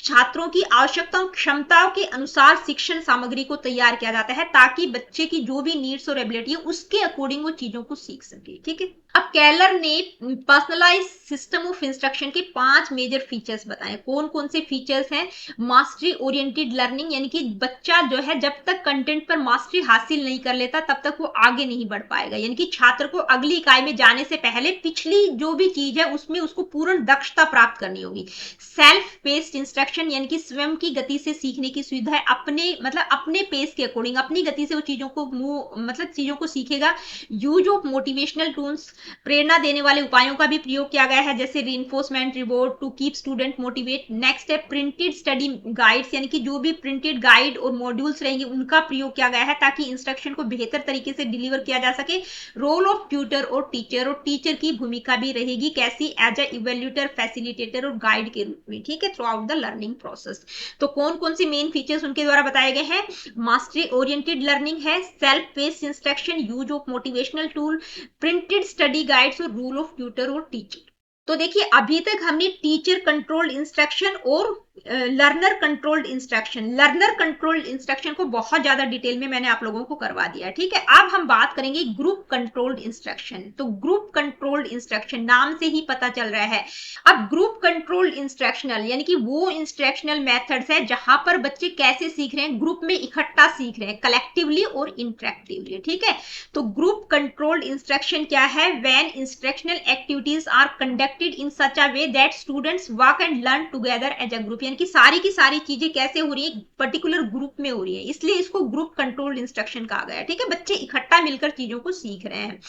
छात्रों की आवश्यकताओं क्षमताओं के अनुसार शिक्षण सामग्री को तैयार किया जाता है ताकि बच्चे की जो भी नीड्स और एबिलिटी है उसके अकॉर्डिंग वो चीजों को सीख सके, ठीक है। अब कैलर ने पर्सनलाइज सिस्टम ऑफ इंस्ट्रक्शन के 5 मेजर फीचर्स बताए। कौन कौन से फीचर्स हैं? मास्टरी ओरिएंटेड लर्निंग, यानी कि बच्चा जो है जब तक कंटेंट पर मास्टरी हासिल नहीं कर लेता तब तक वो आगे नहीं बढ़ पाएगा, यानी कि छात्र को अगली इकाई में जाने से पहले पिछली जो भी चीज है उसमें उसको पूर्ण दक्षता प्राप्त करनी होगी। सेल्फ पेस्ड इंस्ट्रक्शन, यानी कि स्वयं की गति से सीखने की सुविधा है, अपने पेस के अकॉर्डिंग अपनी गति से वो चीजों को सीखेगा। यूज ऑफ मोटिवेशनल टूल्स, प्रेरणा देने वाले उपायों का भी प्रयोग किया गया है, जैसे reinforcement, reward to keep student motivate. Next है प्रिंटेड स्टडी गाइड्स, यानी कि जो भी प्रिंटेड गाइड और मॉड्यूल्स रहेंगे उनका प्रयोग किया गया है ताकि इंस्ट्रक्शन को बेहतर तरीके से डिलीवर किया जा सके। रोल ऑफ ट्यूटर और टीचर की भूमिका भी रहेगी, कैसी? एज ए इवेल्यूटर, फैसिलिटेटर और गाइड के रूप में, ठीक है, through out the learning process. तो कौन कौन से मेन फीचर्स उनके द्वारा बताए गए हैं? मास्टरी ओरिएंटेड लर्निंग है, self paced instruction, use of motivational tool, printed study guides और रूल ऑफ ट्यूटर और टीचर। तो देखिए अभी तक हमने टीचर कंट्रोल्ड इंस्ट्रक्शन और लर्नर कंट्रोल्ड इंस्ट्रक्शन को बहुत ज्यादा डिटेल में मैंने आप लोगों को करवा दिया, ठीक है। अब हम बात करेंगे ग्रुप कंट्रोल्ड इंस्ट्रक्शन। तो ग्रुप कंट्रोल्ड इंस्ट्रक्शन नाम से ही पता चल रहा है। अब ग्रुप कंट्रोल्ड इंस्ट्रक्शनल यानी कि वो इंस्ट्रक्शनल मेथड्स है जहां पर बच्चे कैसे सीख रहे हैं? ग्रुप में इकट्ठा सीख रहे हैं, कलेक्टिवली और इंटरेक्टिवली, ठीक है। तो ग्रुप कंट्रोल्ड इंस्ट्रक्शन क्या है? When instructional activities are conducted in such a way that students work and learn together as a group, यानी कि सारी की सारी चीजें कैसे हो रही है? पर्टिकुलर ग्रुप में हो रही है, इसलिए इसको ग्रुप कंट्रोल्ड इंस्ट्रक्शन कहा गया है, ठीक है। बच्चे इकट्ठा मिलकर चीजों को सीख रहे हैं।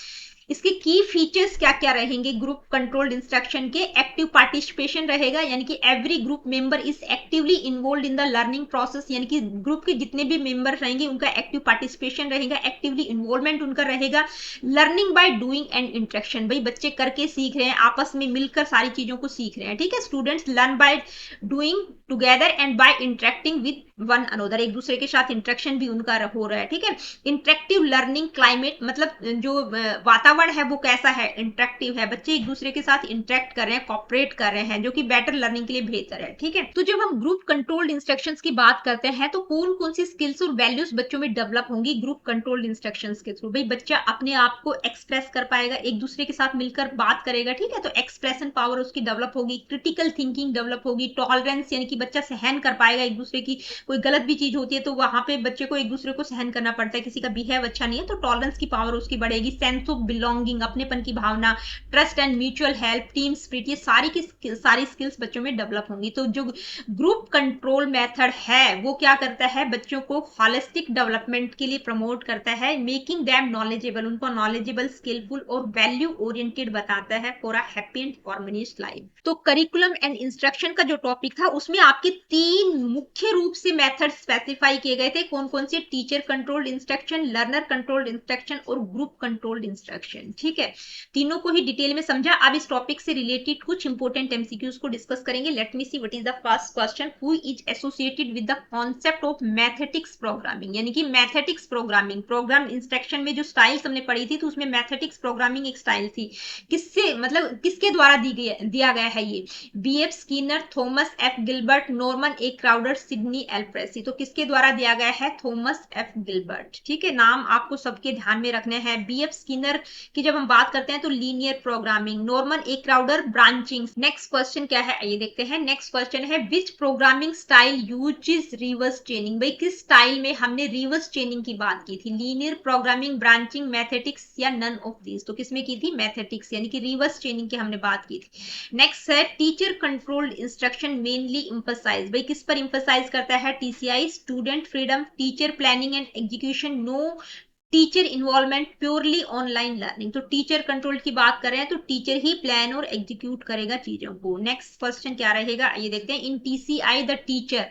इसके की फीचर्स क्या क्या रहेंगे ग्रुप कंट्रोल्ड इंस्ट्रक्शन के? एक्टिव पार्टिसिपेशन रहेगा, यानी कि every group member is actively involve in the learning process, यानी कि ग्रुप के जितने भी मेंबर रहेंगे उनका एक्टिव पार्टिसिपेशन रहेगा, एक्टिवली इन्वॉल्वमेंट उनका रहेगा। Learning by doing and interaction, भाई बच्चे करके सीख रहे हैं, आपस में मिलकर सारी चीजों को सीख रहे हैं, ठीक है। Students learn by doing together and by interacting with one another, एक दूसरे के साथ इंटरेक्शन भी उनका हो रहा है, ठीक है। इंटरेक्टिव लर्निंग क्लाइमेट, मतलब जो वातावरण है वो कैसा है? इंटरेक्टिव है, बच्चे एक दूसरे के साथ इंटरेक्ट कर रहे हैं, कॉपरेट कर रहे हैं, जो कि बेटर लर्निंग के लिए बेहतर है, ठीक है। तो जब हम ग्रुप कंट्रोल्ड इंस्ट्रक्शंस की बात करते हैं तो कौन कौन सी स्किल्स और वैल्यूज बच्चों में डेवलप होंगी ग्रुप कंट्रोल्ड इंस्ट्रक्शंस के थ्रू? भाई बच्चा अपने आप को एक्सप्रेस कर पाएगा, एक दूसरे के साथ मिलकर बात करेगा, ठीक है। तो एक्सप्रेशन पावर उसकी डेवलप होगी, क्रिटिकल थिंकिंग डेवलप होगी, टॉलरेंस यानी कि बच्चा सहन कर पाएगा एक दूसरे की कोई गलत भी चीज होती है तो वहां पे बच्चे को एक दूसरे को सहन करना पड़ता है, किसी का बिहेव अच्छा नहीं है तो टॉलरेंस की पावर उसकी बढ़ेगी, सेंस ऑफ बिलोंगिंग, अपनेपन की भावना, trust and mutual help, team spirit, ये सारी स्किल्स बच्चों में डेवलप होंगी। तो जो ग्रुप कंट्रोल मेथड है वो क्या करता है, बच्चों को होलिस्टिक डेवलपमेंट के लिए प्रमोट करता है, मेकिंग देम नॉलेजेबल, उनको नॉलेजेबल, स्किलफुल और वैल्यू ओरिएंटेड बताता है for a happy and harmonious life. तो करिकुलम एंड इंस्ट्रक्शन का जो टॉपिक था उसमें आपके 3 मुख्य रूप से मेथड स्पेसिफाई किए गए थे, कौन कौन से, teacher controlled instruction, learner controlled instruction और ग्रुप कंट्रोल्ड इंस्ट्रक्शन। ठीक है, तीनों को ही डिटेल में समझा। अब इस टॉपिक से रिलेटेड कुछ इंपॉर्टेंट एमसीक्यूज को डिस्कस करेंगे। Let me see what is the first question, who is associated with the concept of mathematics programming, यानी कि मैथमेटिक्स प्रोग्रामिंग, प्रोग्राम इंस्ट्रक्शन में जो स्टाइल्स हमने पढ़ी थी तो उसमें मैथमेटिक्स प्रोग्रामिंग एक स्टाइल थी, किससे मतलब किसके द्वारा दिया गया है ये, B F Skinner, Thomas F Gilbert, Norman A Crowder, Sidney L Pressey. तो किसके द्वारा दिया गया है, थॉमस एफ गिलबर्ट। ठीक है, नाम आपको सबके ध्यान में रखने हैं। बीएफ स्किनर की जब हम बात करते हैं तो linear programming, Norman A Crowder branching. Next question क्या है आइए देखते हैं। नेक्स्ट क्वेश्चन है विच प्रोग्रामिंग स्टाइल यूजेस रिवर्स चेनिंग, भाई किस स्टाइल में हमने रिवर्स चेनिंग की बात की थी, लीनियर प्रोग्रामिंग, ब्रांचिंग, मैथमेटिक्स या नन ऑफ दीज। तो किसमें की थी, मैथमेटिक्स, यानी कि रिवर्स चेनिंग की हमने बात की थी। नेक्स्ट है teacher controlled instruction mainly emphasize, भाई किस पर इंफसाइज करता है, TCI, student freedom, teacher planning and execution, no teacher involvement, purely online learning. तो टीचर कंट्रोल की बात कर रहे हैं तो टीचर ही प्लान और एग्जीक्यूट करेगा चीजों को। नेक्स्ट क्वेश्चन क्या रहेगा ये देखते हैं। In TCI the teacher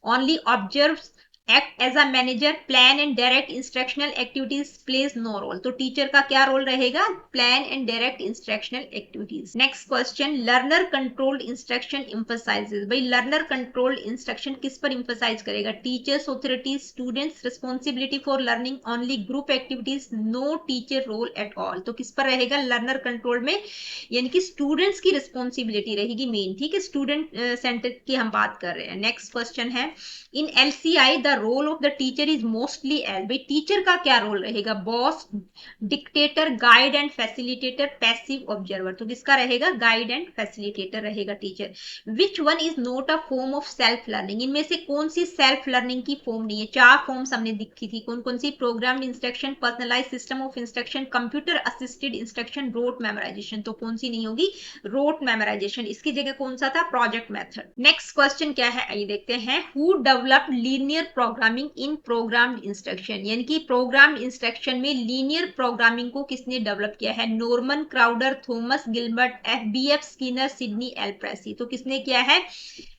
only observes, act as a manager, plan and direct instructional activities, plays no role. तो टीचर का क्या रोल रहेगा, plan and direct instructional activities. Next question learner controlled instruction emphasises, भाई learner controlled instruction किस पर emphasise करेगा, teachers authorities, students responsibility for learning, only group activities, no teacher role at all. तो किस पर रहेगा लर्नर कंट्रोल में, यानी कि स्टूडेंट्स की रिस्पॉन्सिबिलिटी रहेगी मेन। ठीक है, स्टूडेंट सेंटर की हम बात कर रहे हैं। नेक्स्ट क्वेश्चन है in LCI the role of the teacher is mostly as, भाई टीचर का क्या रोल रहेगा, boss, dictator, guide and facilitator, passive observer. तो किसका रहेगा, गाइड एंड फैसिलिटेटर रहेगा teacher. Which one is not a form of self learning, इनमें से कौन सी सेल्फ लर्निंग की फॉर्म नहीं है, 4 फॉर्म्स हमने दिखी थी, कौन कौन सी, programmed instruction, personalised system of instruction, computer assisted instruction, rote memorization. तो कौन सी नहीं होगी, रोट मेमोराइजेशन, इसकी जगह कौन सा था, प्रोजेक्ट मेथड। नेक्स्ट क्वेश्चन क्या है आइए देखते हैं। Who develop linear programming in programmed instruction, यानी कि प्रोग्राम्ड इंस्ट्रक्शन में लीनियर प्रोग्रामिंग को किसने डेवलप किया है, Norman Crowder, Thomas Gilbert, B F Skinner, Sidney L Pressey. तो किसने किया है,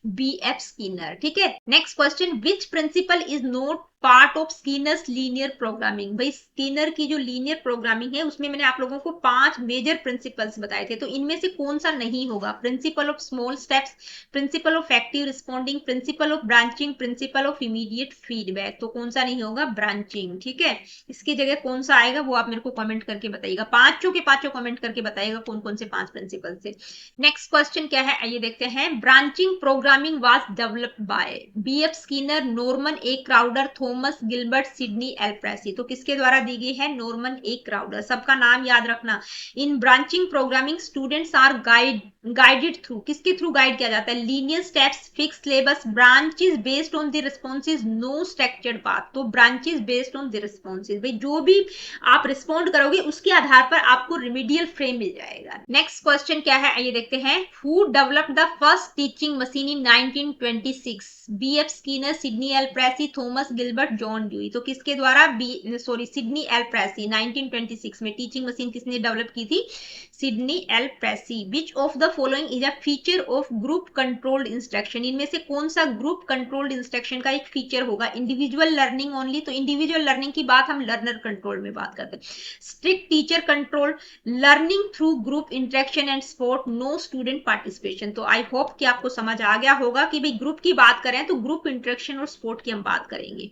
बीएफ स्किनर। ठीक है, next question which principle is not part of Skinner's linear programming, भाई स्किनर की जो लीनियर प्रोग्रामिंग है उसमें मैंने आप लोगों को 5 मेजर प्रिंसिपल्स बताए थे, तो इनमें से कौन सा नहीं होगा, principle of small steps, principle of active responding, principle of branching, principle of immediate feedback. तो कौन सा नहीं होगा, ब्रांचिंग। ठीक है, इसकी जगह कौन सा आएगा वो आप मेरे को कमेंट करके बताइएगा, पांचों के पांचों कमेंट करके बताइएगा कौन कौन से 5 प्रिंसिपल से। नेक्स्ट क्वेश्चन क्या है आइए देखते हैं। Branching programming was developed by B F Skinner, Norman A Crowder, Thomas Gilbert, Sidney L Pressey. तो किसके द्वारा दी गई है, नॉर्मन ए क्राउडर। सबका नाम याद रखना। In branching programming students are guided through, किसके थ्रू गाइड किया जाता है, linear steps, fix syllabus, branches based on the responses, no structured path. तो branches based on the responses, भाई जो भी आप रिस्पॉन्ड करोगे उसके आधार पर आपको रिमीडियल फ्रेम मिल जाएगा। नेक्स्ट क्वेश्चन क्या है आइए देखते हैं। Who developed the first teaching machine in 1926, B F Skinner, Sidney L Pressey, Thomas Gilbert, John Dewey. तो किसके द्वारा, सिडनी एल प्रेसी। 1926 में टीचिंग मशीन किसने डेवलप की थी, Sidney L Pressey. Which of the following is a feature of group controlled instruction, इनमें से कौन सा ग्रुप कंट्रोल्ड इंस्ट्रक्शन का एक फीचर होगा, इंडिविजुअल लर्निंग ओनली। तो इंडिविजुअल लर्निंग की बात हम लर्नर कंट्रोल में बात करते हैं। Strict teacher control, learning through group interaction and support, no student participation. तो आई होप कि आपको समझ आ गया होगा कि भाई ग्रुप की बात करें तो ग्रुप इंटरेक्शन और सपोर्ट की हम बात करेंगे।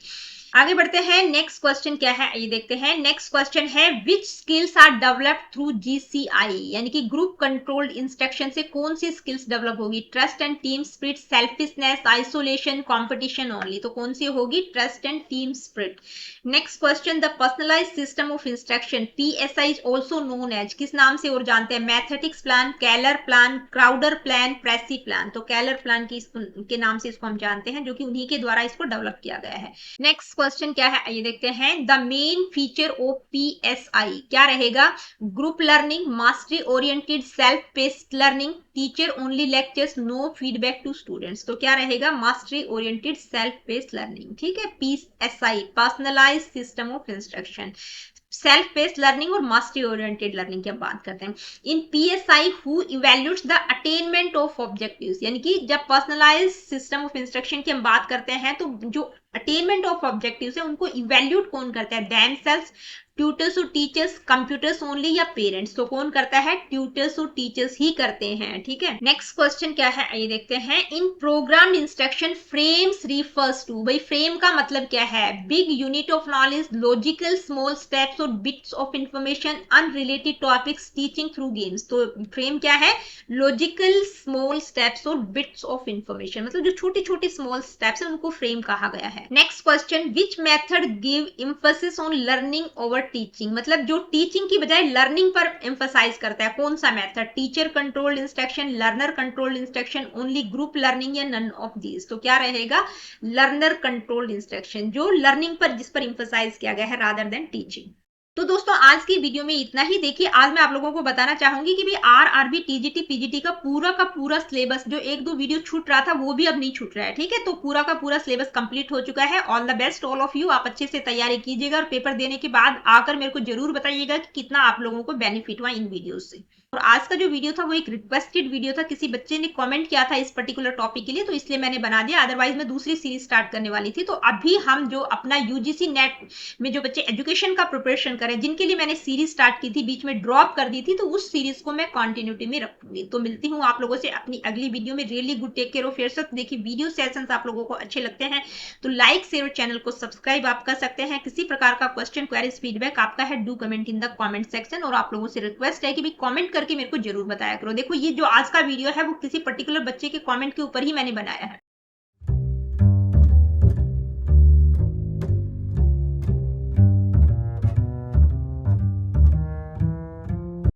आगे बढ़ते हैं, नेक्स्ट क्वेश्चन क्या है ये देखते हैं। नेक्स्ट क्वेश्चन है which skills are developed through GCI, यानी कि ग्रुप कंट्रोल्ड इंस्ट्रक्शन से कौन सी स्किल्स डेवलप होगी? Trust and team spirit, selfishness, isolation, competition only. तो कौन सी होगी? Trust and team spirit. Next question, the personalised system of instruction PSI is also known as, किस नाम से और जानते हैं? Mathematics plan, Keller plan, Crowder plan, Pressey plan. तो कैलर प्लान के नाम से इसको हम जानते हैं, जो कि उन्हीं के द्वारा इसको डेवलप किया गया है। नेक्स्ट क्वेश्चन क्या है ये देखते हैं, the main feature of PSI क्या रहेगा? Group learning, mastery oriented self paced learning, teacher only lectures, no feedback to students. तो क्या रहेगा? Mastery oriented self paced learning. ठीक है, PSI personalised system of instruction, self based learning और mastery oriented learning की बात करते हैं। In PSI who evaluates the attainment of objectives, यानी कि जब पर्सनलाइज सिस्टम ऑफ इंस्ट्रक्शन की हम बात करते हैं तो जो अटेनमेंट ऑफ ऑब्जेक्टिव्स है उनको इवैल्यूएट कौन करता है? देमसेल्व्स, ट्यूटर्स और टीचर्स, कंप्यूटर्स ओनली या पेरेंट्स? तो कौन करता है? ट्यूटर्स और टीचर्स ही करते हैं। ठीक है, नेक्स्ट क्वेश्चन क्या है ये देखते हैं, in programmed instruction frames refers to, भाई फ्रेम का मतलब क्या है? Big unit of knowledge, logical small steps और bits of information, unrelated topics, teaching through games. तो फ्रेम क्या है? लॉजिकल स्मॉल स्टेप्स और बिट्स ऑफ इंफॉर्मेशन, मतलब जो छोटे छोटे स्मॉल स्टेप्स है उनको फ्रेम कहा गया है। Next question, which method give emphasis on learning over teaching, मतलब जो टीचिंग की बजाय लर्निंग पर एम्फसाइज करता है, कौन सा method? Teacher controlled instruction, learner controlled instruction, only group learning या नन ऑफ दीज? तो क्या रहेगा? लर्नर कंट्रोल्ड इंस्ट्रक्शन, जो लर्निंग पर जिस पर एम्फसाइज किया गया है रादर देन टीचिंग। तो दोस्तों आज की वीडियो में इतना ही। देखिए आज मैं आप लोगों को बताना चाहूंगी कि भी आरआरबी टीजीटी पीजीटी का पूरा सिलेबस, जो एक दो वीडियो छूट रहा था वो भी अब नहीं छूट रहा है। ठीक है, तो पूरा सिलेबस कंप्लीट हो चुका है। All the best all of you, आप अच्छे से तैयारी कीजिएगा और पेपर देने के बाद आकर मेरे को जरूर बताइएगा कि कितना आप लोगों को बेनिफिट हुआ इन वीडियो से। और आज का जो वीडियो था वो एक रिक्वेस्टेड वीडियो था, किसी बच्चे ने कमेंट किया था इस पर्टिकुलर टॉपिक के लिए, तो इसलिए मैंने बना दिया, अदरवाइज मैं दूसरी सीरीज स्टार्ट करने वाली थी। तो अभी हम जो अपना यूजीसी नेट में जो बच्चे एजुकेशन का प्रिपरेशन करें, जिनके लिए मैंने सीरीज स्टार्ट की थी बीच में ड्रॉप कर दी थी, तो उस सीरीज को मैं कंटिन्यूटी में रखूंगी। तो मिलती हूँ आप लोगों से अपनी अगली वीडियो में। Really good, take care of yourself. देखिए वीडियो सेशंस आप लोगों को अच्छे लगते हैं तो लाइक शेयर, चैनल को सब्सक्राइब आप कर सकते हैं। किसी प्रकार का क्वेश्चन क्वेरीज फीडबैक आपका है, do comment in the comment section. और आप लोगों से रिक्वेस्ट है कि भी कमेंट करके मेरे को जरूर बताया करो। देखो ये जो आज का वीडियो है वो किसी पर्टिकुलर बच्चे के कमेंट के ऊपर ही मैंने बनाया है।